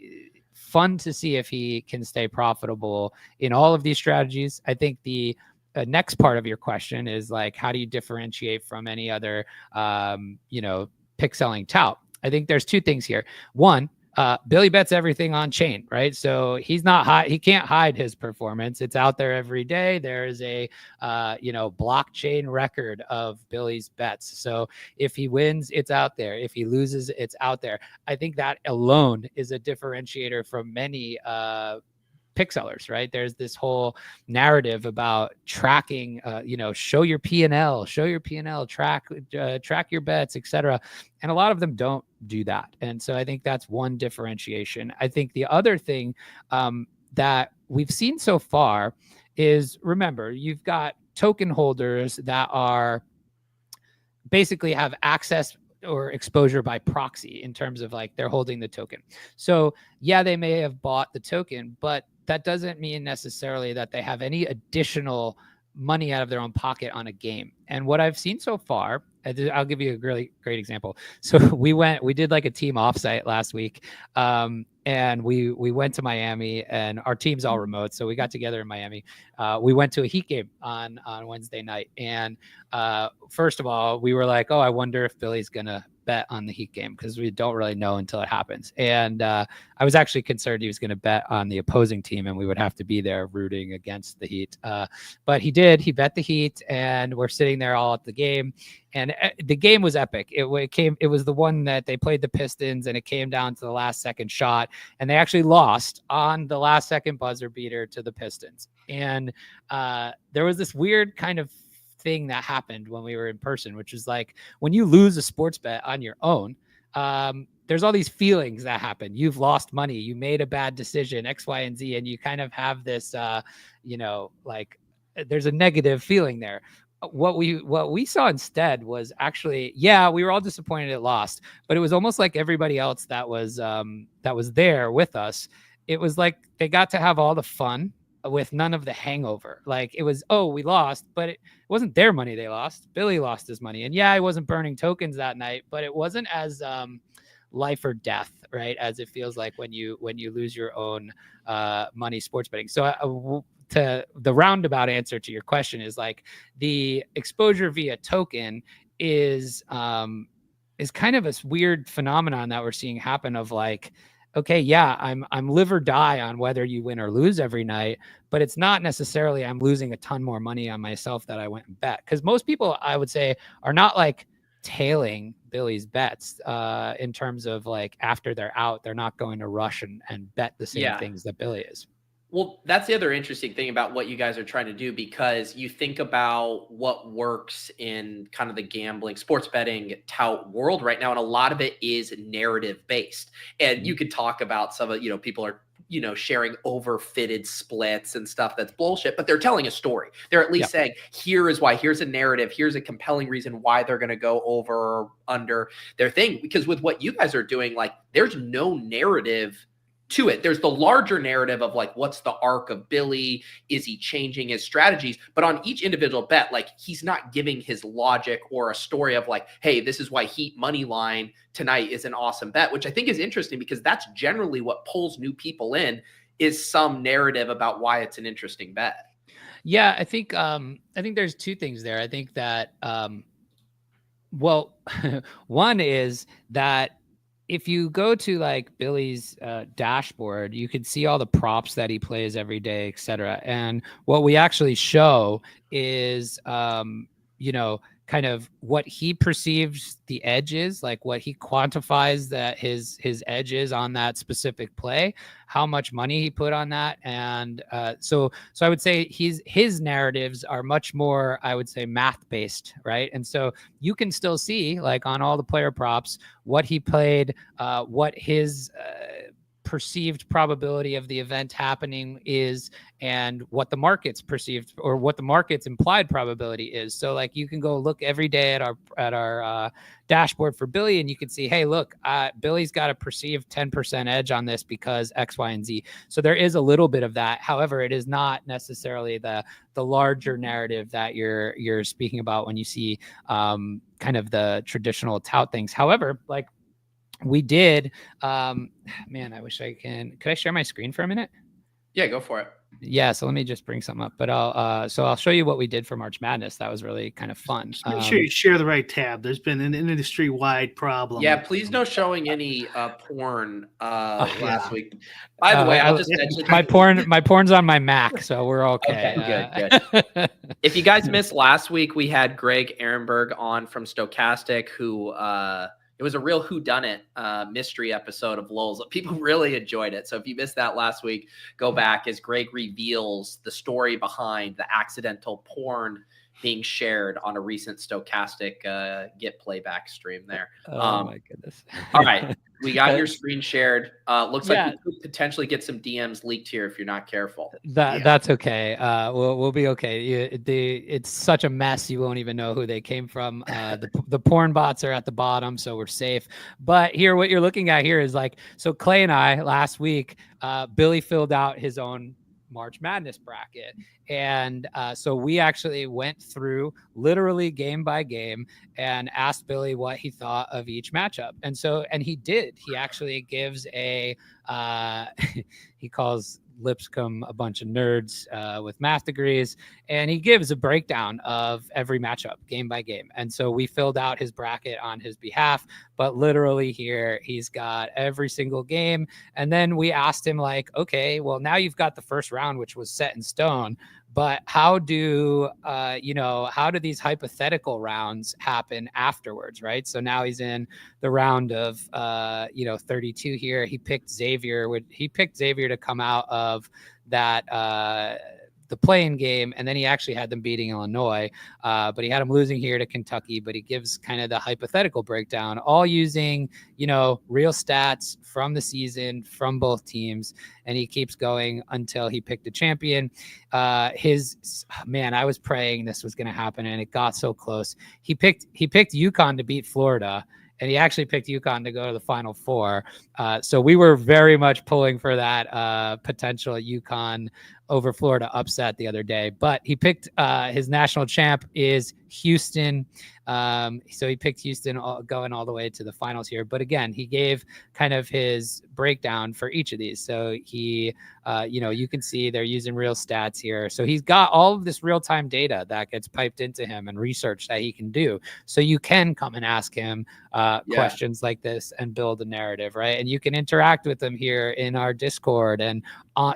fun to see if he can stay profitable in all of these strategies. I think the next part of your question is like, how do you differentiate from any other, pick selling tout? I think there's 2 things here. One, Billy bets everything on chain, right? So he can't hide his performance. It's out there every day. There is a, blockchain record of Billy's bets. So if he wins, it's out there. If he loses, it's out there. I think that alone is a differentiator from many, pick sellers, right? There's this whole narrative about tracking, show your P&L, track your bets, etc. And a lot of them don't do that. And so I think that's one differentiation. I think the other thing that we've seen so far is, remember, you've got token holders that are basically have access or exposure by proxy in terms of like they're holding the token. So yeah, they may have bought the token, but that doesn't mean necessarily that they have any additional money out of their own pocket on a game. And what I've seen so far, I'll give you a really great example. So we did like a team offsite last week. And we went to Miami, and our team's all remote. So we got together in Miami. We went to a Heat game on Wednesday night. And first of all, we were like, oh, I wonder if Billy's going to bet on the Heat game, because we don't really know until it happens. And I was actually concerned he was going to bet on the opposing team, and we would have to be there rooting against the Heat. But he did. He bet the Heat, and we're sitting there all at the game. And the game was epic. It was the one that they played the Pistons, and it came down to the last second shot, and they actually lost on the last second buzzer beater to the Pistons. And there was this weird kind of thing that happened when we were in person, which is like, when you lose a sports bet on your own, there's all these feelings that happen. You've lost money, you made a bad decision, X, Y, and Z, and you kind of have this, like there's a negative feeling there. What we saw instead was actually, yeah, we were all disappointed it lost, but it was almost like everybody else that was there with us. It was like they got to have all the fun with none of the hangover. Like, it was, oh, we lost, but it wasn't their money they lost. Billy lost his money. And yeah, I wasn't burning tokens that night, but it wasn't as life or death, right, as it feels like when you lose your own money sports betting. So to the roundabout answer to your question is like, the exposure via token is kind of this weird phenomenon that we're seeing happen of like, okay, yeah, I'm live or die on whether you win or lose every night, but it's not necessarily I'm losing a ton more money on myself that I went and bet. Because most people, I would say, are not like tailing Billy's bets in terms of like after they're out, they're not going to rush and bet the same things that Billy is. Well, that's the other interesting thing about what you guys are trying to do, because you think about what works in kind of the gambling, sports betting tout world right now. And a lot of it is narrative based. And you could talk about some of, people are, sharing overfitted splits and stuff that's bullshit, but they're telling a story. They're at least saying, here is why, here's a narrative, here's a compelling reason why they're going to go over or under their thing. Because with what you guys are doing, like, there's no narrative to it. There's the larger narrative of like, what's the arc of Billy? Is he changing his strategies? But on each individual bet, like, he's not giving his logic or a story of like, hey, this is why Heat money line tonight is an awesome bet, which I think is interesting because that's generally what pulls new people in, is some narrative about why it's an interesting bet. Yeah, I think there's two things there. I think that well, one is that if you go to like Billy's dashboard, you could see all the props that he plays every day, et cetera. And what we actually show is, kind of what he perceives the edge is, like what he quantifies that his edge is on that specific play, how much money he put on that. And so I would say his narratives are much more, I would say, math based, right? And so you can still see, like, on all the player props, what he played, what his perceived probability of the event happening is, and what the market's perceived or what the market's implied probability is. So like, you can go look every day at our dashboard for Billy, and you can see, hey, look, Billy's got a perceived 10% edge on this because X, Y, and Z. So there is a little bit of that. However, it is not necessarily the larger narrative that you're speaking about when you see kind of the traditional tout things. However, like, we did, man, I wish could I share my screen for a minute? Yeah, go for it. Yeah, so let me just bring something up, but I'll show you what we did for March Madness. That was really kind of fun. Just make sure you share the right tab. There's been an industry-wide problem. Yeah, please no showing any porn last week. By the way, I'll just mention my porn's on my Mac, so we're okay. Good. If you guys missed last week, we had Greg Ehrenberg on from Stochastic, who it was a real whodunit mystery episode of LOLz. People really enjoyed it. So if you missed that last week, go back as Greg reveals the story behind the accidental porn being shared on a recent Stochastic Get playback stream there. Oh my goodness. All right. We got your screen shared. Looks like we could potentially get some DMs leaked here if you're not careful. That's okay. We'll be okay. It's such a mess, you won't even know who they came from. The porn bots are at the bottom, so we're safe. But here, what you're looking at here is like, so Clay and I last week, Billy filled out his own March Madness bracket. And so we actually went through literally game by game and asked Billy what he thought of each matchup. And he did. He actually gives he calls Lipscomb a bunch of nerds with math degrees, and he gives a breakdown of every matchup game by game. And so we filled out his bracket on his behalf, but literally here he's got every single game. And then we asked him, like, okay, well, now you've got the first round, which was set in stone, but how do these hypothetical rounds happen afterwards, right? So now he's in the round of 32 here. He picked Xavier to come out of that the play-in game, and then he actually had them beating Illinois, but he had them losing here to Kentucky. But he gives kind of the hypothetical breakdown, all using real stats from the season from both teams, and he keeps going until he picked a champion. I was praying this was going to happen, and it got so close. He picked UConn to beat Florida, and he actually picked UConn to go to the Final Four. So we were very much pulling for that potential UConn over Florida upset the other day. But he picked his national champ is Houston. So he picked Houston going all the way to the finals here. But again, he gave kind of his breakdown for each of these. So he, you can see they're using real stats here. So he's got all of this real-time data that gets piped into him and research that he can do. So you can come and ask him questions like this and build a narrative, right? And you can interact with him here in our Discord, and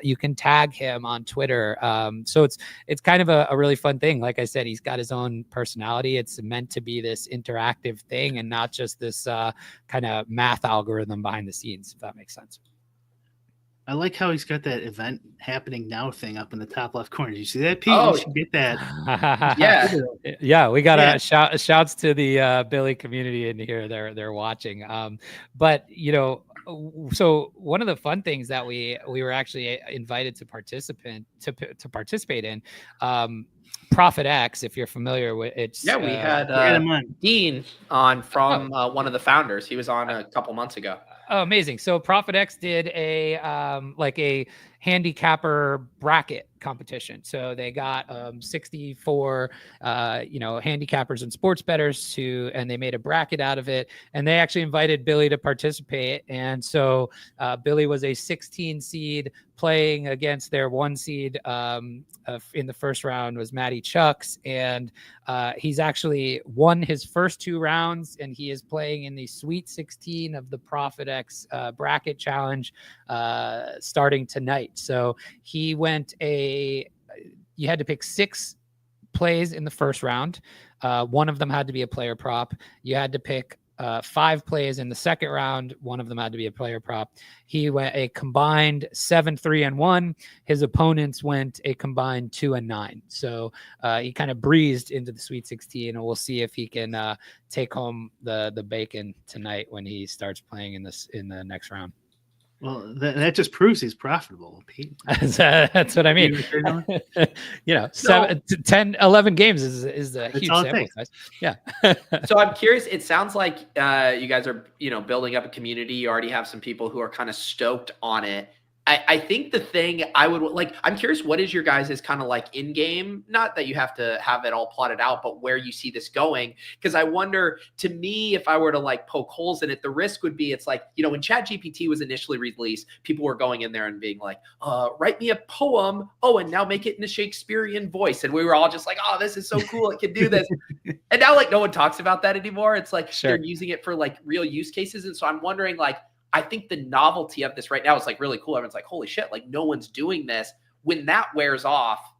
you can tag him on Twitter. So it's kind of a really fun thing. Like I said, he's got his own personality. It's meant to be this interactive thing and not just this kind of math algorithm behind the scenes, if that makes sense. I like how he's got that event happening now thing up in the top left corner. Did you see that, Pete? Oh, you should get that. Yeah, we got shouts to the Billy community in here. They're watching. But so one of the fun things that we were actually invited to participate in, Profit X, if you're familiar with it. Yeah, we had Dean on from one of the founders. He was on a couple months ago. Oh, amazing. So Profit X did a handicapper bracket competition. So they got 64 handicappers and sports bettors and they made a bracket out of it, and they actually invited Billy to participate. And so Billy was a 16 seed playing against their 1 seed in the first round was Matty Chucks, and he's actually won his first 2 rounds, and he is playing in the Sweet 16 of the Profit X bracket challenge starting tonight. So he went you had to pick 6 plays in the first round. One of them had to be a player prop. You had to pick 5 plays in the second round. One of them had to be a player prop. He went a combined 7-3-1. His opponents went a combined 2-9. So he kind of breezed into the Sweet 16, and we'll see if he can take home the bacon tonight when he starts playing in the next round. Well, that just proves he's profitable, Pete. That's what I mean. 7, 10, 11 games is a huge sample size. Yeah. So I'm curious. It sounds like you guys are, building up a community. You already have some people who are kind of stoked on it. I think the thing I would I'm curious, what is your guys' kind of like in game? Not that you have to have it all plotted out, but where you see this going. Because I wonder, to me, if I were to poke holes in it, the risk would be it's when ChatGPT was initially released, people were going in there and being like, write me a poem. Oh, and now make it in a Shakespearean voice. And we were all just like, oh, this is so cool. It can do this. And now no one talks about that anymore. It's They're using it for real use cases. And so I'm wondering I think the novelty of this right now is really cool. Everyone's like, holy shit, no one's doing this. When that wears off,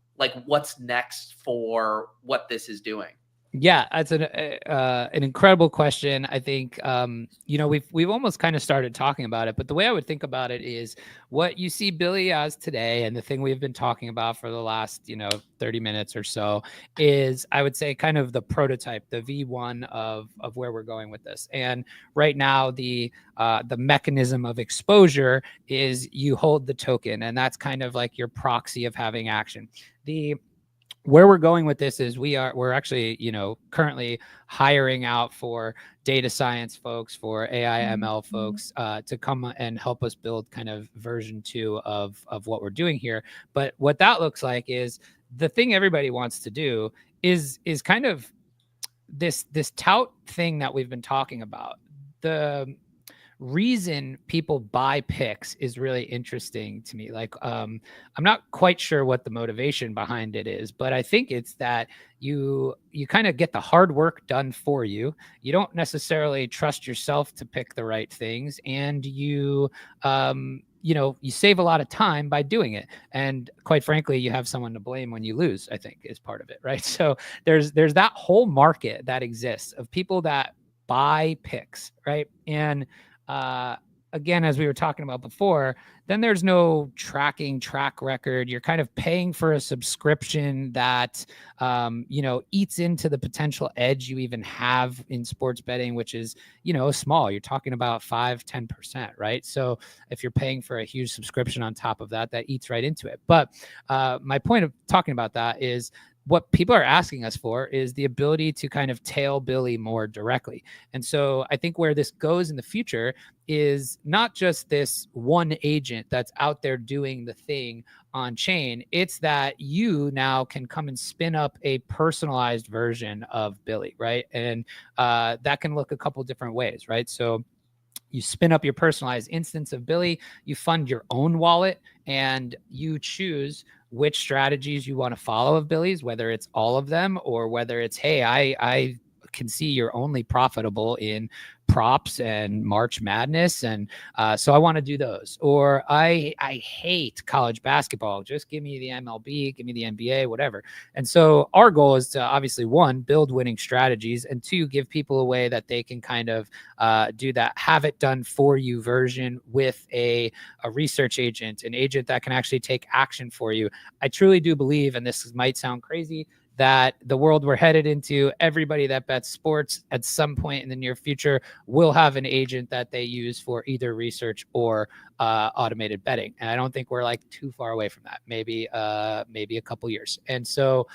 what's next for what this is doing? Yeah, that's an incredible question. I think we've almost kind of started talking about it, but the way I would think about it is what you see Billy as today, and the thing we've been talking about for the last 30 minutes or so is, I would say, kind of the prototype, the V1 of where we're going with this. And right now, the mechanism of exposure is you hold the token, and that's kind of your proxy of having action. Where we're going with this is we're actually, currently hiring out for data science folks, for AI ML folks to come and help us build kind of version 2 of what we're doing here. But what that looks like is the thing everybody wants to do is kind of this tout thing that we've been talking about. The reason people buy picks is really interesting to me. I'm not quite sure what the motivation behind it is, but I think it's that you kind of get the hard work done for you. You don't necessarily trust yourself to pick the right things, and you save a lot of time by doing it. And quite frankly, you have someone to blame when you lose, I think, is part of it, right? So there's that whole market that exists of people that buy picks, right? And again, as we were talking about before, then there's no track record. You're kind of paying for a subscription that, eats into the potential edge you even have in sports betting, which is, small. You're talking about 5-10%, right? So if you're paying for a huge subscription on top of that, that eats right into it. But my point of talking about that is what people are asking us for is the ability to kind of tail Billy more directly. And so I think where this goes in the future is not just this one agent that's out there doing the thing on chain. It's that you now can come and spin up a personalized version of Billy, right? And that can look a couple different ways, right? So you spin up your personalized instance of Billy, you fund your own wallet, and you choose which strategies you want to follow of Billy's, whether it's all of them or whether it's, hey, I can see you're only profitable in props and March Madness, and so I want to do those. Or I hate college basketball. Just give me the MLB, give me the NBA, whatever. And so our goal is to obviously, one, build winning strategies, and two, give people a way that they can kind of do that, have it done for you version with a research agent, an agent that can actually take action for you. I truly do believe, and this might sound crazy, that the world we're headed into, everybody that bets sports at some point in the near future will have an agent that they use for either research or automated betting. And I don't think we're like too far away from that, maybe a couple years. And so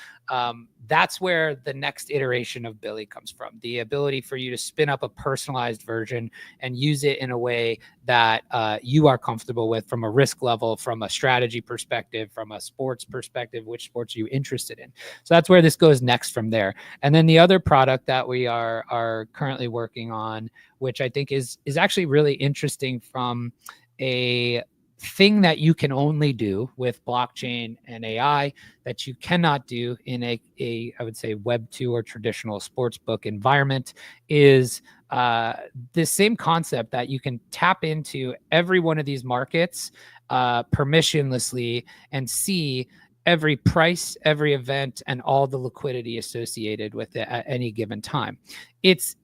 that's where the next iteration of Billy comes from. The ability for you to spin up a personalized version and use it in a way that you are comfortable with from a risk level, from a strategy perspective, from a sports perspective, which sports are you interested in? So that's where this goes next from there. And then the other product that we are currently working on, which I think is actually really interesting from a thing that you can only do with blockchain and AI that you cannot do in a I would say Web 2 or traditional sportsbook environment, is this same concept that you can tap into every one of these markets permissionlessly and see every price, every event, and all the liquidity associated with it at any given time. It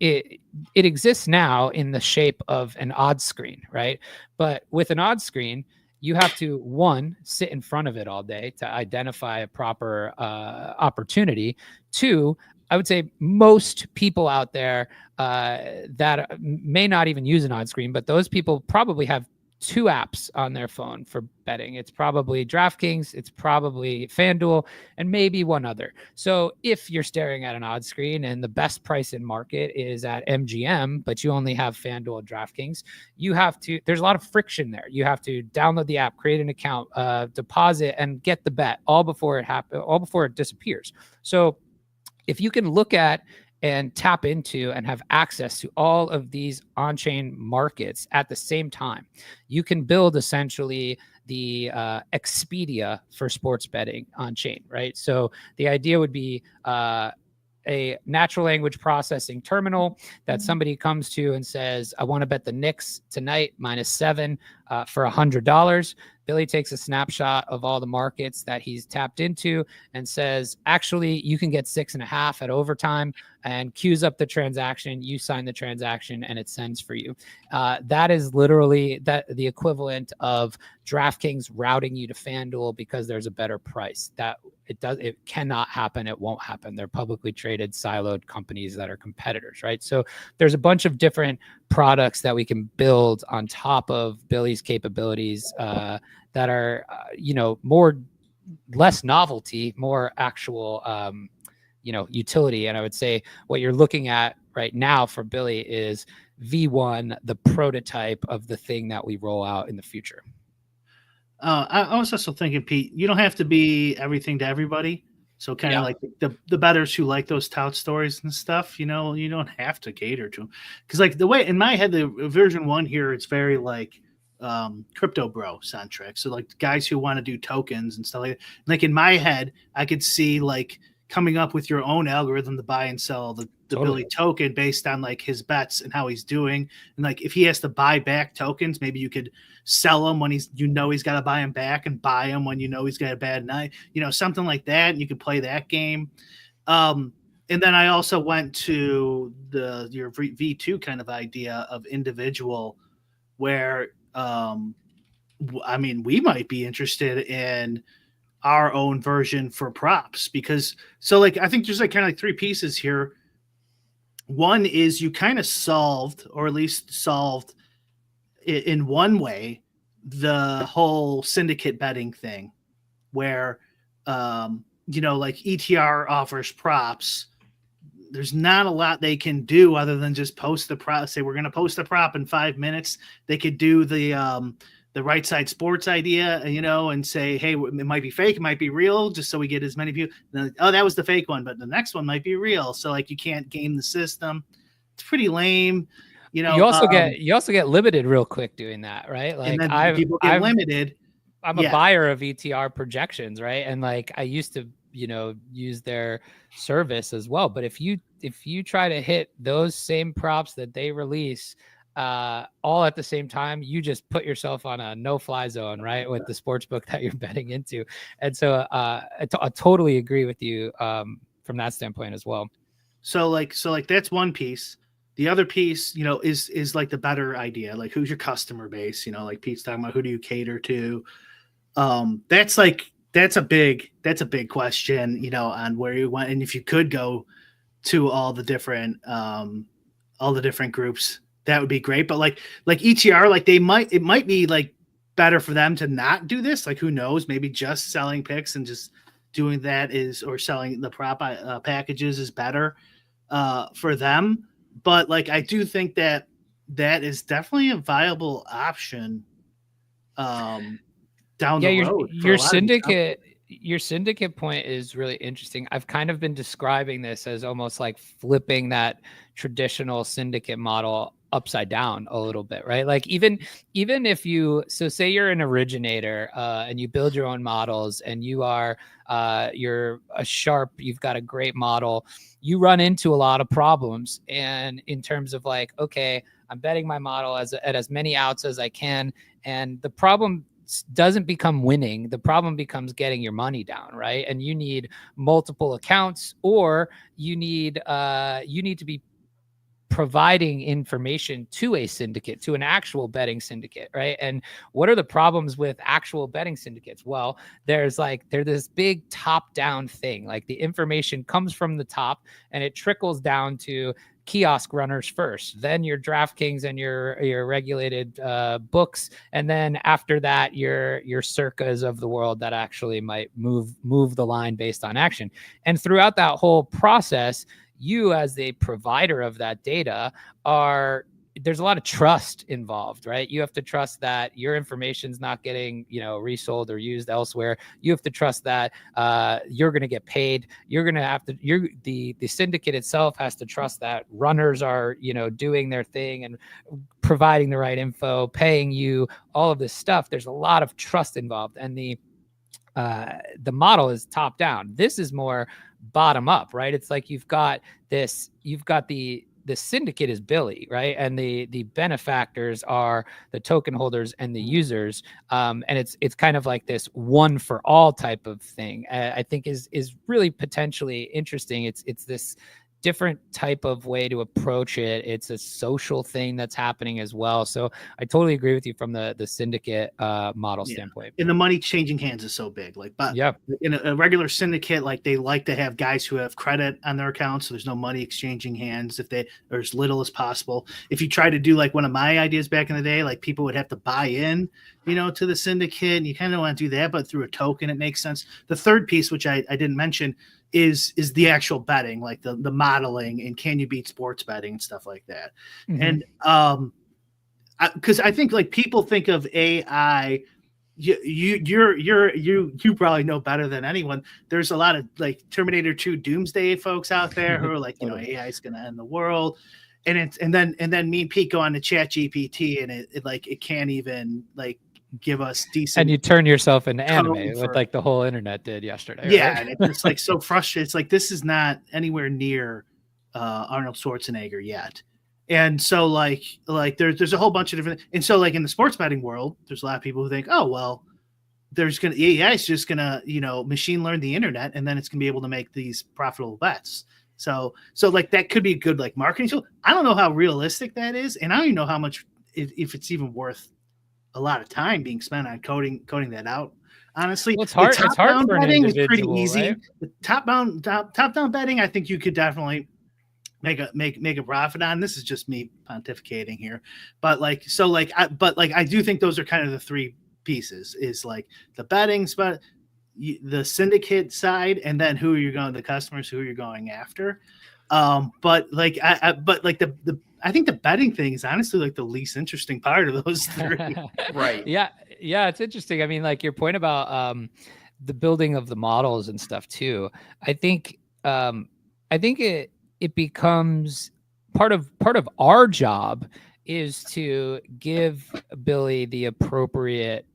exists now in the shape of an odds screen, right? But with an odds screen, you have to, one, sit in front of it all day to identify a proper opportunity. Two, I would say most people out there that may not even use an odds screen, but those people probably have two apps on their phone for betting. It's probably DraftKings, it's probably FanDuel, and maybe one other. So if you're staring at an odds screen and the best price in market is at MGM, but you only have FanDuel and DraftKings, there's a lot of friction there. You have to download the app, create an account, deposit, and get the bet all before it disappears. So if you can look at and tap into and have access to all of these on-chain markets at the same time, you can build essentially the Expedia for sports betting on chain, right? So the idea would be a natural language processing terminal that somebody comes to and says, I want to bet the Knicks tonight -7 for $100. Billy takes a snapshot of all the markets that he's tapped into and says, actually, you can get 6.5 at overtime, and queues up the transaction. You sign the transaction and it sends for you. That is literally the equivalent of DraftKings routing you to FanDuel because there's a better price. It cannot happen. It won't happen. They're publicly traded, siloed companies that are competitors, right? So there's a bunch of different products that we can build on top of Billy's capabilities that are, less novelty, more actual, utility. And I would say what you're looking at right now for Billy is V1, the prototype of the thing that we roll out in the future. I was also thinking, Pete, you don't have to be everything to everybody. So kind of like the bettors who like those tout stories and stuff, you don't have to cater to them. Because like the way in my head, the version 1 here, it's very like crypto bro centric. So like guys who want to do tokens and stuff like that. Like in my head, I could see like coming up with your own algorithm to buy and sell the totally. Billy token based on like his bets and how he's doing. And like if he has to buy back tokens, maybe you could sell them when he's got to buy them back, and buy them when he's got a bad night, something like that. And you could play that game. And then I also went to your V2 kind of idea of individual, where we might be interested in our own version for props, because I think there's like kind of like 3 pieces here. One is you kind of solved, or at least solved in one way, the whole syndicate betting thing, where like ETR offers props. There's not a lot they can do other than just post the prop. Say we're going to post a prop in 5 minutes. They could do the right side sports idea, and say, hey, it might be fake, it might be real, just so we get as many views. Oh, that was the fake one, but the next one might be real. So like you can't game the system. It's pretty lame. You also get limited real quick doing that, right? Like and then people get limited. I'm a buyer of ETR projections, right? And like I used to, use their service as well. But if you try to hit those same props that they release all at the same time, you just put yourself on a no-fly zone, right? With the sports book that you're betting into. And so I totally agree with you from that standpoint as well. So like that's one piece. The other piece, is like the better idea. Like who's your customer base? Like Pete's talking about, who do you cater to? That's a big question, on where you want, and if you could go to all the different groups, that would be great. But like ETR, like it might be like better for them to not do this. Like who knows? Maybe just selling picks and just doing that or selling the prop packages is better for them. But like I do think that is definitely a viable option. Down the road. Your syndicate point is really interesting. I've kind of been describing this as almost like flipping that traditional syndicate model upside down a little bit, right? Like even if say you're an originator and you build your own models and you're a sharp, you've got a great model, you run into a lot of problems. And in terms of like, okay, I'm betting my model at as many outs as I can. And the problem doesn't become winning. The problem becomes getting your money down, right? And you need multiple accounts, or you need to be providing information to a syndicate, to an actual betting syndicate, right? And what are the problems with actual betting syndicates? Well, there's this big top-down thing. Like the information comes from the top and it trickles down to kiosk runners first, then your DraftKings and your regulated books, and then after that your circas of the world that actually might move the line based on action. And throughout that whole process, you as the provider of that data there's a lot of trust involved, right? You have to trust that your information's not getting, resold or used elsewhere. You have to trust that you're going to get paid. You're going to have to, the syndicate itself has to trust that runners are, doing their thing and providing the right info, paying you, all of this stuff. There's a lot of trust involved. And the model is top down. This is more bottom up, right? It's like you've got the syndicate is Billy, right? And the benefactors are the token holders and the users. And it's kind of like this one for all type of thing. I think is really potentially interesting. It's this different type of way to approach it. It's a social thing that's happening as well. So I totally agree with you from the syndicate model standpoint. And the money changing hands is so big. But in a regular syndicate, like they like to have guys who have credit on their accounts, so there's no money exchanging hands or as little as possible. If you try to do like one of my ideas back in the day, like people would have to buy in, to the syndicate, and you kind of want to do that, but through a token, it makes sense. The third piece, which I didn't mention, is the actual betting, like the modeling and can you beat sports betting and stuff like that. Mm-hmm. And because I think like people think of AI, you probably know better than anyone. There's a lot of like Terminator 2 doomsday folks out there who are like, AI is going to end the world. And then me and Pete go on to ChatGPT and it can't even like give us decent. And you turn yourself into anime with like the whole internet did yesterday. Yeah, right? And it's like so frustrating. It's like this is not anywhere near Arnold Schwarzenegger yet. And so like there's a whole bunch of different. And so like in the sports betting world, there's a lot of people who think, oh well, AI is just gonna machine learn the internet, and then it's gonna be able to make these profitable bets. So like that could be a good like marketing tool. I don't know how realistic that is, and I don't even know how much if it's even worth a lot of time being spent on coding that out. Honestly, well, it's hard for betting is pretty easy. Right? The top down betting, I think you could definitely make a profit on. This is just me pontificating here, but I do think those are kind of the three pieces. Is like the betting, but the syndicate side, and then who you're going, the customers who you're going after. But like, I think the betting thing is honestly like the least interesting part of those three. Right. Yeah. It's interesting. I mean, like your point about the building of the models and stuff too. I think it becomes part of our job is to give Billy the appropriate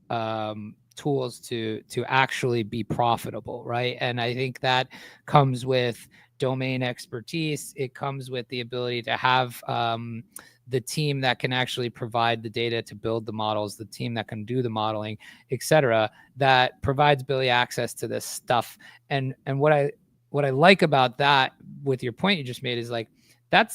tools to actually be profitable, right? And I think that comes with domain expertise. It comes with the ability to have the team that can actually provide the data to build the models, the team that can do the modeling, etc., that provides Billy access to this stuff. And what I like about that, with your point you just made, is like that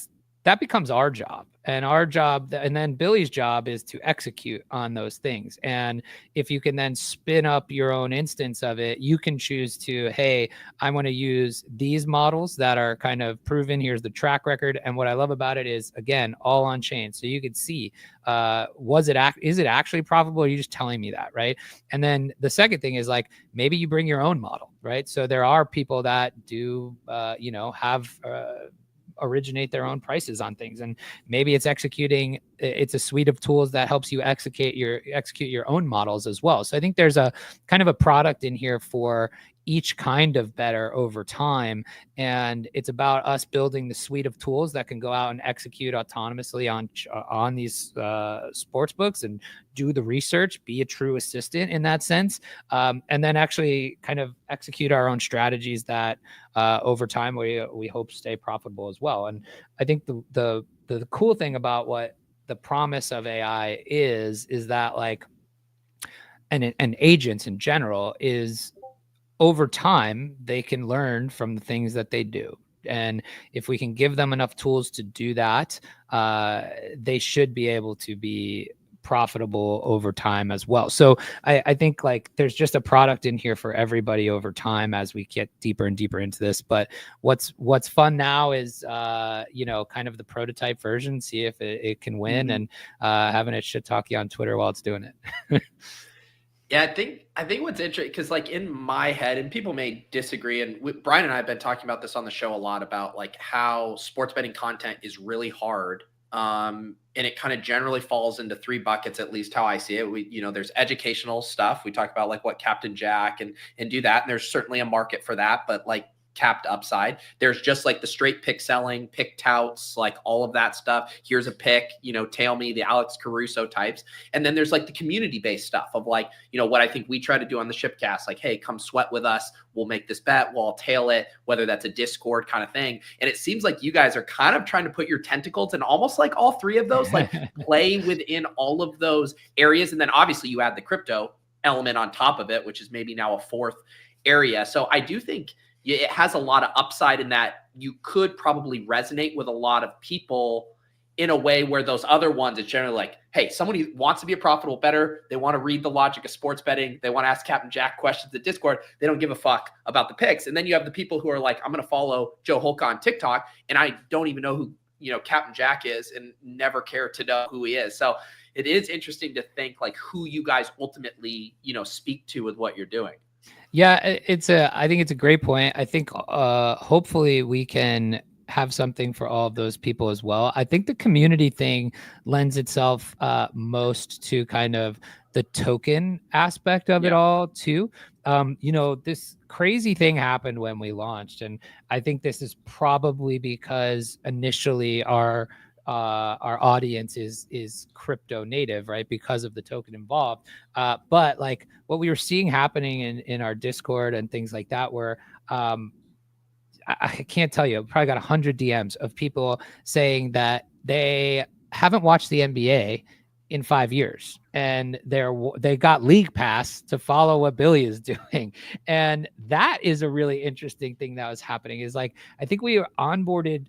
becomes our job. And our job, and then Billy's job, is to execute on those things. And if you can then spin up your own instance of it, you can choose to, hey, I want to use these models that are kind of proven. Here's the track record. And what I love about it is, again, all on chain. So you could see, is it actually profitable? Or are you just telling me that, right? And then the second thing is like, maybe you bring your own model, right? So there are people that do, have originate their own prices on things, and maybe it's a suite of tools that helps you execute your own models as well. So I think there's a kind of a product in here for each kind of better over time, and it's about us building the suite of tools that can go out and execute autonomously on these sports books and do the research, be a true assistant in that sense, and then actually kind of execute our own strategies that over time we hope stay profitable as well. And I think the cool thing about what the promise of AI is that, like, and agents in general, is over time they can learn from the things that they do. And if we can give them enough tools to do that, they should be able to be profitable over time as well. So I think like there's just a product in here for everybody over time as we get deeper and deeper into this. But what's fun now is kind of the prototype version, see if it can win, and having it shit talk you on Twitter while it's doing it. Yeah, I think what's interesting, because like in my head, and people may disagree, and Brian and I have been talking about this on the show a lot, about like how sports betting content is really hard. And it kind of generally falls into three buckets, at least how I see it. There's educational stuff. We talk about like what Captain Jack and do that. And there's certainly a market for that, but like capped upside. There's just like the straight pick selling, pick touts, like all of that stuff. Here's a pick, tail me, the Alex Caruso types. And then there's like the community-based stuff of like, what I think we try to do on the Shipcast, like, hey, come sweat with us. We'll make this bet. We'll tail it, whether that's a Discord kind of thing. And it seems like you guys are kind of trying to put your tentacles in almost like all three of those, like play within all of those areas. And then obviously you add the crypto element on top of it, which is maybe now a fourth area. So I do think it has a lot of upside in that you could probably resonate with a lot of people in a way where those other ones, it's generally like, hey, someone who wants to be a profitable bettor, they want to read the logic of sports betting, they want to ask Captain Jack questions at Discord, they don't give a fuck about the picks. And then you have the people who are like, I'm going to follow Joe Holka on TikTok, and I don't even know who Captain Jack is, and never care to know who he is. So it is interesting to think like who you guys ultimately speak to with what you're doing. Yeah, I think it's a great point. I think hopefully we can have something for all of those people as well. I think the community thing lends itself most to kind of the token aspect of it all too. This crazy thing happened when we launched, and I think this is probably because initially our audience is crypto native, right? Because of the token involved. But like what we were seeing happening in our Discord and things like that were, I can't tell you, I probably got 100 DMs of people saying that they haven't watched the NBA in 5 years, and they got League Pass to follow what Billy is doing. And that is a really interesting thing that was happening, is like, I think we onboarded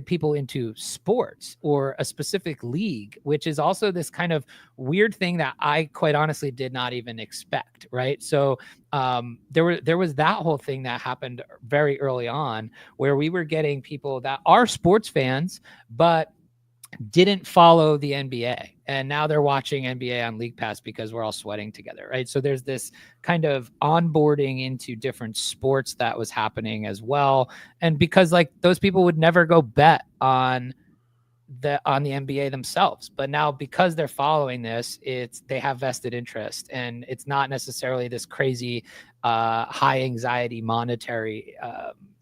people into sports or a specific league, which is also this kind of weird thing that I quite honestly did not even expect, right? So there was that whole thing that happened very early on, where we were getting people that are sports fans, but didn't follow the NBA, and now they're watching NBA on League Pass because we're all sweating together, right? So there's this kind of onboarding into different sports that was happening as well. And because like those people would never go bet on the NBA themselves, but now because they're following this, they have vested interest, and it's not necessarily this crazy high anxiety monetary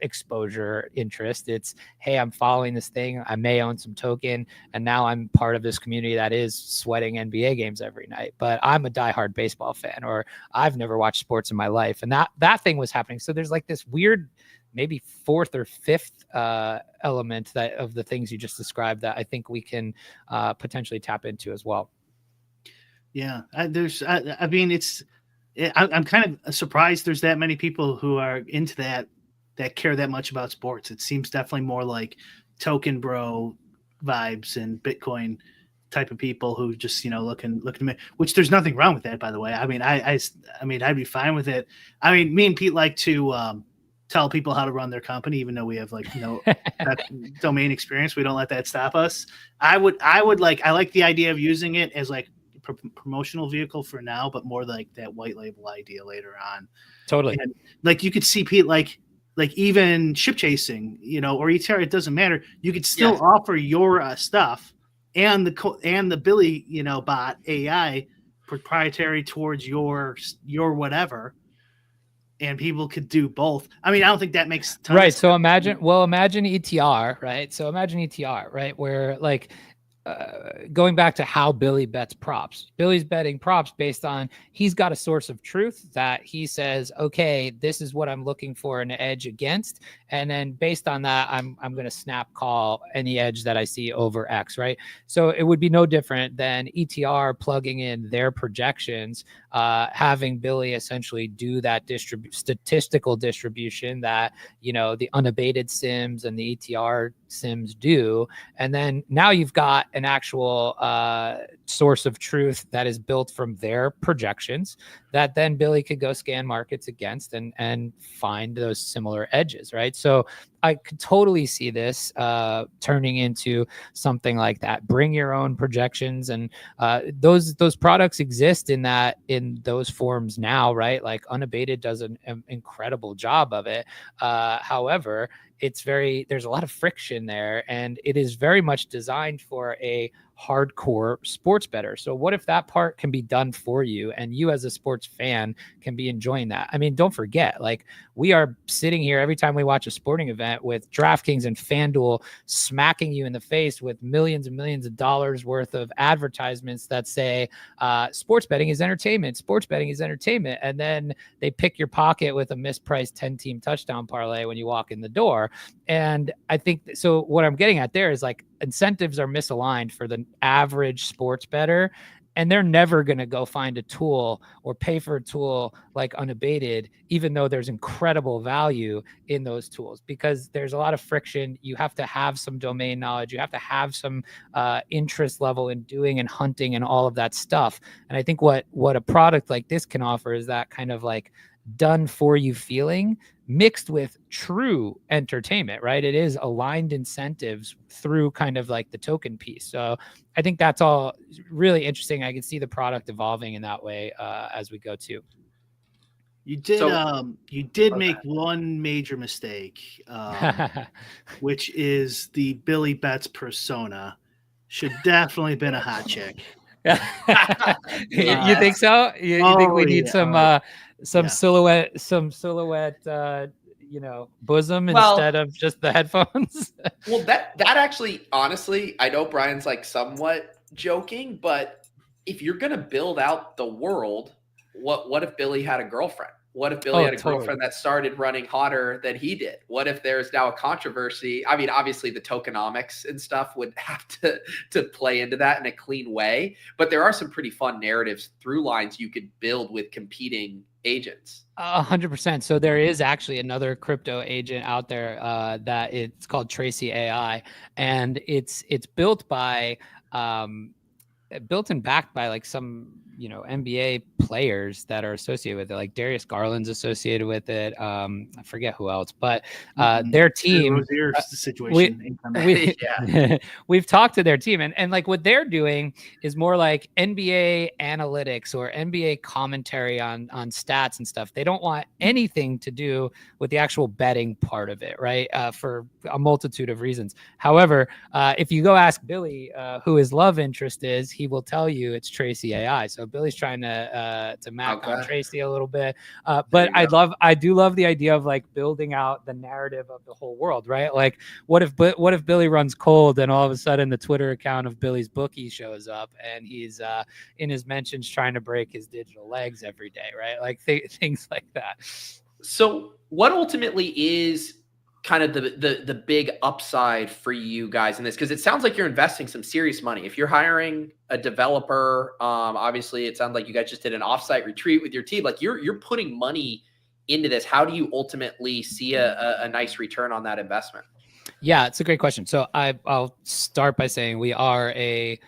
exposure interest. It's, hey, I'm following this thing, I may own some token, and now I'm part of this community that is sweating NBA games every night, but I'm a diehard baseball fan, or I've never watched sports in my life. And that thing was happening. So there's like this weird maybe fourth or fifth element that of the things you just described that I think we can potentially tap into as well. Yeah, I'm kind of surprised there's that many people who are into that care that much about sports. It seems definitely more like token bro vibes and Bitcoin type of people who just, looking to me, which there's nothing wrong with that, by the way. I mean, I'd be fine with it. I mean, me and Pete like to tell people how to run their company, even though we have that domain experience. We don't let that stop us. I like the idea of using it as like promotional vehicle for now, but more like that white label idea later on. Totally. And like you could see Pete, like even ship chasing, or ETR, it doesn't matter. You could still offer your stuff and the Billy, bot AI proprietary towards your whatever. And people could do both. I mean, I don't think that makes right. So imagine ETR, right? So imagine ETR, right? Where like going back to how Billy bets props. Billy's betting props based on he's got a source of truth that he says, okay, this is what I'm looking for an edge against. And then based on that, I'm going to snap call any edge that I see over X, right? So it would be no different than ETR plugging in their projections, having Billy essentially do that statistical distribution that, the unabated sims and the ETR sims do. And then now you've got an actual source of truth that is built from their projections that then Billy could go scan markets against and find those similar edges, right? So I could totally see this turning into something like that. Bring your own projections, and those products exist in those forms now, right? Like Unabated does an incredible job of it. However, there's a lot of friction there, and it is very much designed for a hardcore sports bettor. So what if that part can be done for you and you as a sports fan can be enjoying that? I mean, don't forget, like we are sitting here every time we watch a sporting event with DraftKings and FanDuel smacking you in the face with millions and millions of dollars worth of advertisements that say sports betting is entertainment. Sports betting is entertainment. And then they pick your pocket with a mispriced 10-team touchdown parlay when you walk in the door. And I think so what I'm getting at there is like incentives are misaligned for the average sports bettor, and they're never going to go find a tool or pay for a tool like Unabated, even though there's incredible value in those tools, because there's a lot of friction. You have to have some domain knowledge. You have to have some interest level in doing and hunting and all of that stuff. And I think what a product like this can offer is that kind of like done for you feeling mixed with true entertainment, right? It is aligned incentives through kind of like the token piece. So I think that's all really interesting. I can see the product evolving in that way as we go too. You did make one major mistake, which is the Billybets persona. Should definitely been a hot chick. You think so? You think we need some silhouette, bosom instead of just the headphones? Well, that actually, honestly, I know Brian's like somewhat joking, but if you're gonna build out the world, what if Billy had a girlfriend? What if Billy had a girlfriend that started running hotter than he did? What if there's now a controversy? I mean, obviously the tokenomics and stuff would have to play into that in a clean way, but there are some pretty fun narratives through lines you could build with competing agents. 100%. So there is actually another crypto agent out there that it's called Tracy AI, and it's built and backed by like some NBA players that are associated with it, like Darius Garland's associated with it. I forget who else, but their team, Rozier situation. we've talked to their team, and like what they're doing is more like NBA analytics or NBA commentary on stats and stuff. They don't want anything to do with the actual betting part of it, right? For a multitude of reasons. However, if you go ask Billy who his love interest is, he will tell you it's Tracy AI. So Billy's trying to mac on Tracy a little bit, but I do love the idea of like building out the narrative of the whole world, right? Like, what if Billy runs cold and all of a sudden the Twitter account of Billy's bookie shows up and he's in his mentions trying to break his digital legs every day, right? Like things like that. So, what ultimately is kind of the big upside for you guys in this? Because it sounds like you're investing some serious money. If you're hiring a developer, obviously it sounds like you guys just did an offsite retreat with your team. Like you're putting money into this. How do you ultimately see a nice return on that investment? Yeah, it's a great question. So I'll start by saying we are a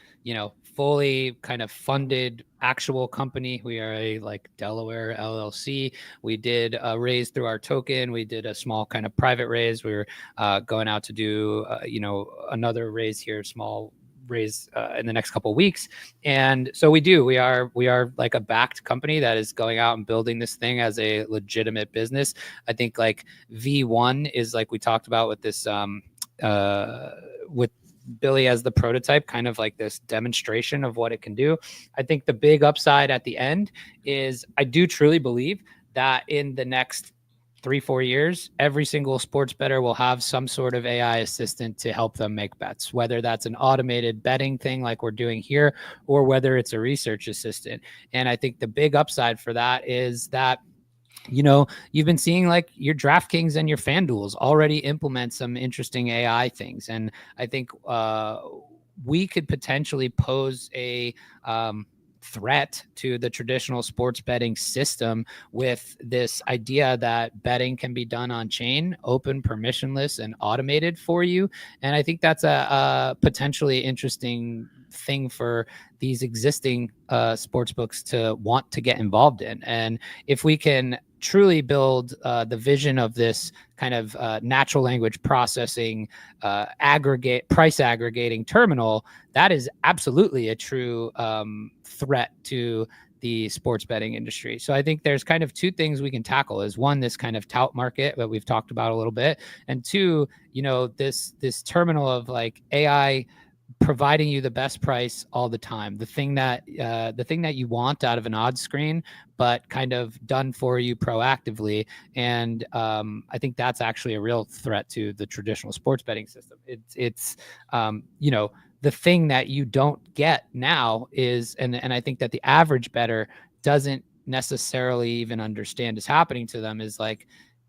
fully kind of funded actual company. We are a like Delaware LLC. We did a raise through our token. We did a small kind of private raise. We were going out to do another raise here, small raise in the next couple of weeks. And so we are like a backed company that is going out and building this thing as a legitimate business. I think like V1 is like we talked about with this with Billy as the prototype, kind of like this demonstration of what it can do. I think the big upside at the end is I do truly believe that in the next 3-4 years, every single sports bettor will have some sort of AI assistant to help them make bets, whether that's an automated betting thing like we're doing here, or whether it's a research assistant. And I think the big upside for that is that you've been seeing like your DraftKings and your FanDuels already implement some interesting AI things. And I think we could potentially pose a threat to the traditional sports betting system with this idea that betting can be done on chain, open, permissionless, and automated for you. And I think that's a potentially interesting thing for these existing sports books to want to get involved in. And if we can truly build the vision of this kind of natural language processing price aggregating terminal, that is absolutely a true threat to the sports betting industry. So I think there's kind of two things we can tackle is one, this kind of tout market that we've talked about a little bit, and two, this terminal of like AI providing you the best price all the time, the thing that you want out of an odds screen, but kind of done for you proactively. And I think that's actually a real threat to the traditional sports betting system. It's the thing that you don't get now is, and I think that the average bettor doesn't necessarily even understand is happening to them, is like,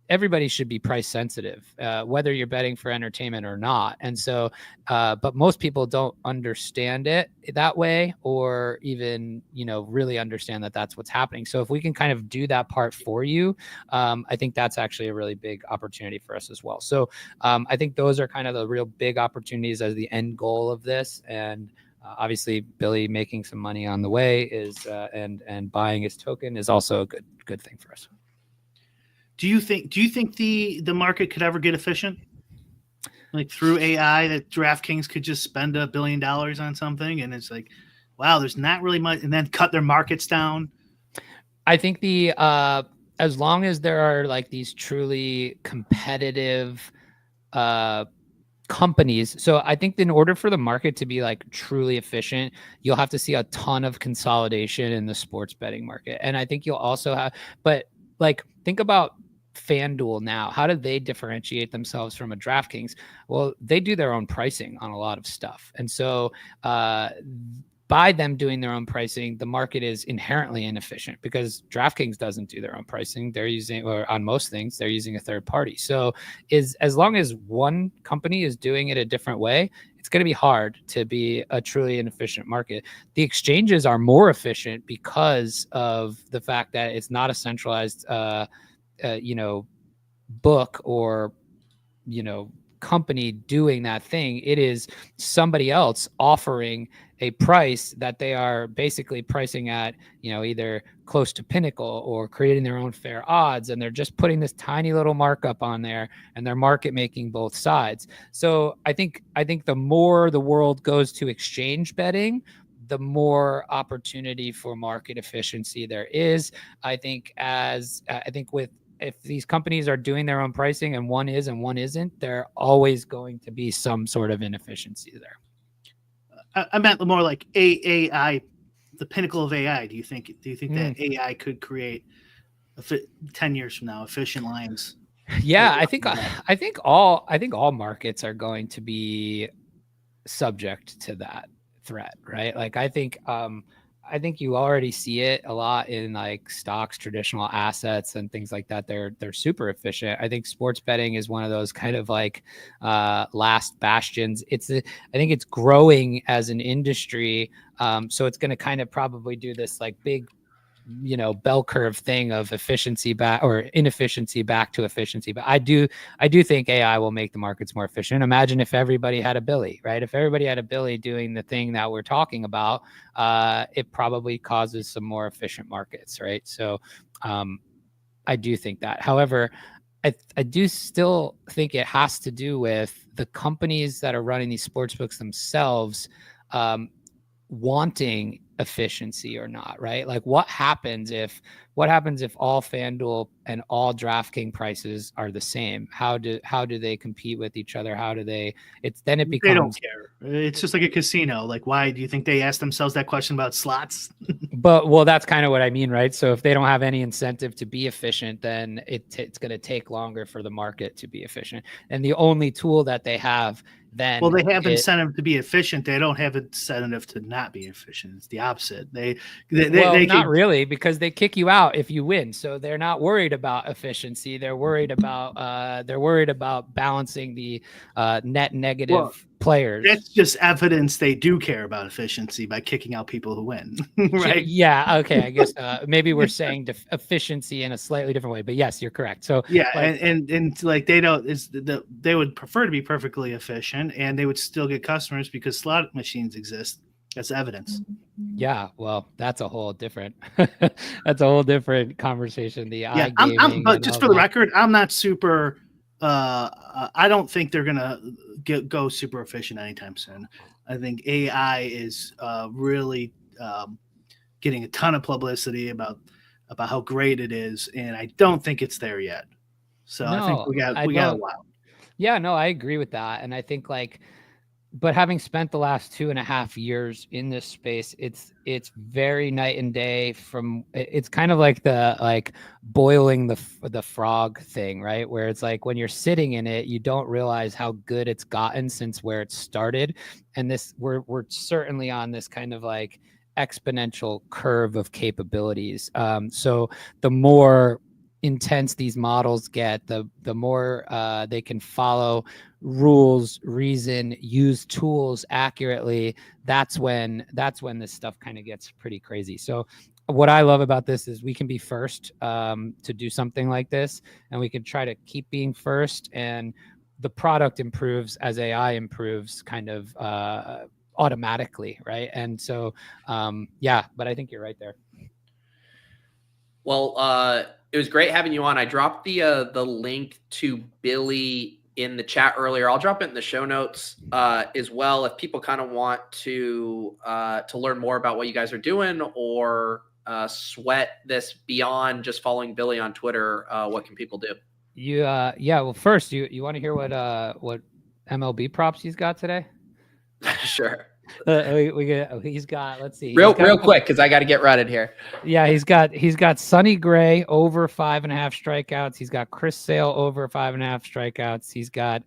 everybody should be price sensitive, whether you're betting for entertainment or not. And so, but most people don't understand it that way, or even, really understand that that's what's happening. So if we can kind of do that part for you, I think that's actually a really big opportunity for us as well. So I think those are kind of the real big opportunities as the end goal of this. And obviously Billy making some money on the way is, and buying his token is also a good thing for us. Do you think the market could ever get efficient? Like through AI, that DraftKings could just spend $1 billion on something and it's like, wow, there's not really much, and then cut their markets down? I think as long as there are like these truly competitive companies. So I think in order for the market to be like truly efficient, you'll have to see a ton of consolidation in the sports betting market. And I think you'll also have, but like, think about FanDuel now. How do they differentiate themselves from a DraftKings? Well, they do their own pricing on a lot of stuff. And so by them doing their own pricing, the market is inherently inefficient because DraftKings doesn't do their own pricing. They're using, or on most things, they're using a third party. So as long as one company is doing it a different way, it's going to be hard to be a truly inefficient market. The exchanges are more efficient because of the fact that it's not a centralized, book or, company doing that thing. It is somebody else offering a price that they are basically pricing at, either close to pinnacle or creating their own fair odds. And they're just putting this tiny little markup on there, and they're market making both sides. So I think the more the world goes to exchange betting, the more opportunity for market efficiency there is. I think if these companies are doing their own pricing and one is and one isn't, there always going to be some sort of inefficiency there. I meant more like AI, the pinnacle of AI. Do you think that AI could create 10 years from now efficient lines? Yeah, I think all markets are going to be subject to that threat, right? Like I think you already see it a lot in like stocks, traditional assets, and things like that. They're super efficient. I think sports betting is one of those kind of like last bastions. I think it's growing as an industry, so it's going to kind of probably do this like big, bell curve thing of efficiency back or inefficiency back to efficiency. But I do think AI will make the markets more efficient. Imagine if everybody had a Billy, right? If everybody had a Billy doing the thing that we're talking about, it probably causes some more efficient markets, right? So I do think that. However, I do still think it has to do with the companies that are running these sports books themselves wanting efficiency or not, right? Like what happens if all FanDuel and all DraftKings prices are the same? How do they compete with each other? It becomes, they don't care. It's just like a casino. Like, why do you think they ask themselves that question about slots? But that's kind of what I mean, right? So if they don't have any incentive to be efficient, then it's going to take longer for the market to be efficient. And the only tool that they have then, well, they have incentive to be efficient. They don't have incentive to not be efficient. It's the opposite. They not really, because they kick you out if you win. So they're not worried about efficiency. They're worried about balancing the net negative players. That's just evidence they do care about efficiency by kicking out people who win, right? Yeah. Okay. I guess maybe we're saying efficiency in a slightly different way, but yes, you're correct. So yeah, and like they would prefer to be perfectly efficient, and they would still get customers because slot machines exist. That's evidence. Yeah, well, that's a whole different conversation. But just for the record, I'm not super. I don't think they're gonna go super efficient anytime soon. I think AI is really getting a ton of publicity about how great it is, and I don't think it's there yet. So I think we got a while. Yeah, no, I agree with that, and I think but having spent the last 2.5 years in this space, it's very night and day. It's kind of like the boiling the frog thing, right? Where it's like when you're sitting in it, you don't realize how good it's gotten since where it started. And we're certainly on this kind of like exponential curve of capabilities. So the more intense these models get, the more they can follow rules, reason, use tools accurately. That's when this stuff kind of gets pretty crazy. So what I love about this is we can be first to do something like this, and we can try to keep being first, and the product improves as AI improves kind of automatically, right? And so but I think you're right there. Well, it was great having you on. I dropped the link to Billy in the chat earlier. I'll drop it in the show notes as well. If people kind of want to learn more about what you guys are doing or sweat this beyond just following Billy on Twitter, what can people do? Well, first you want to hear what MLB props he's got today? Sure. He's got, let's see, real quick, because I got to get running here. Yeah, he's got Sonny Gray over 5.5 strikeouts. He's got Chris Sale over 5.5 strikeouts. He's got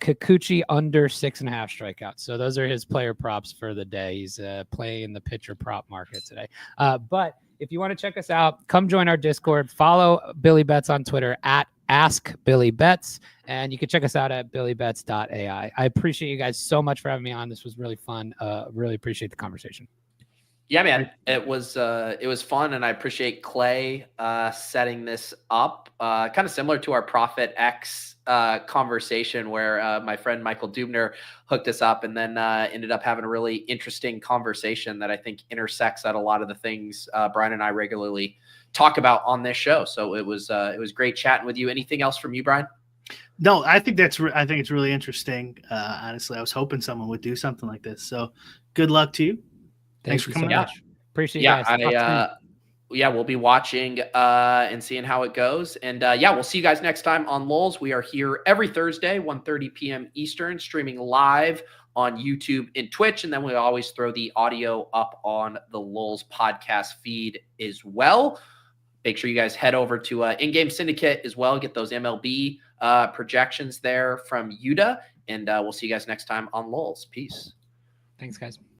Kikuchi under 6.5 strikeouts. So those are his player props for the day. He's playing in the pitcher prop market today. But if you want to check us out, come join our Discord. Follow Billybets on Twitter at @BillyBets, and you can check us out at billybets.ai. I appreciate you guys so much for having me on. This was really fun. Really appreciate the conversation. Yeah, man, it was fun, and I appreciate Clay setting this up. Kind of similar to our Profit X conversation, where my friend Michael Dubner hooked us up, and then ended up having a really interesting conversation that I think intersects at a lot of the things Brian and I regularly talk about on this show. So it was great chatting with you. Anything else from you, Brian? No, I think I think it's really interesting. Honestly, I was hoping someone would do something like this. So good luck to you. Thanks for coming so on. much. Appreciate you guys. We'll be watching and seeing how it goes. And we'll see you guys next time on LOLz. We are here every Thursday, 1:30 p.m. Eastern, streaming live on YouTube and Twitch. And then we always throw the audio up on the LOLz podcast feed as well. Make sure you guys head over to Endgame Syndicate as well. Get those MLB projections there from Yuta. And we'll see you guys next time on LOLz. Peace. Thanks, guys.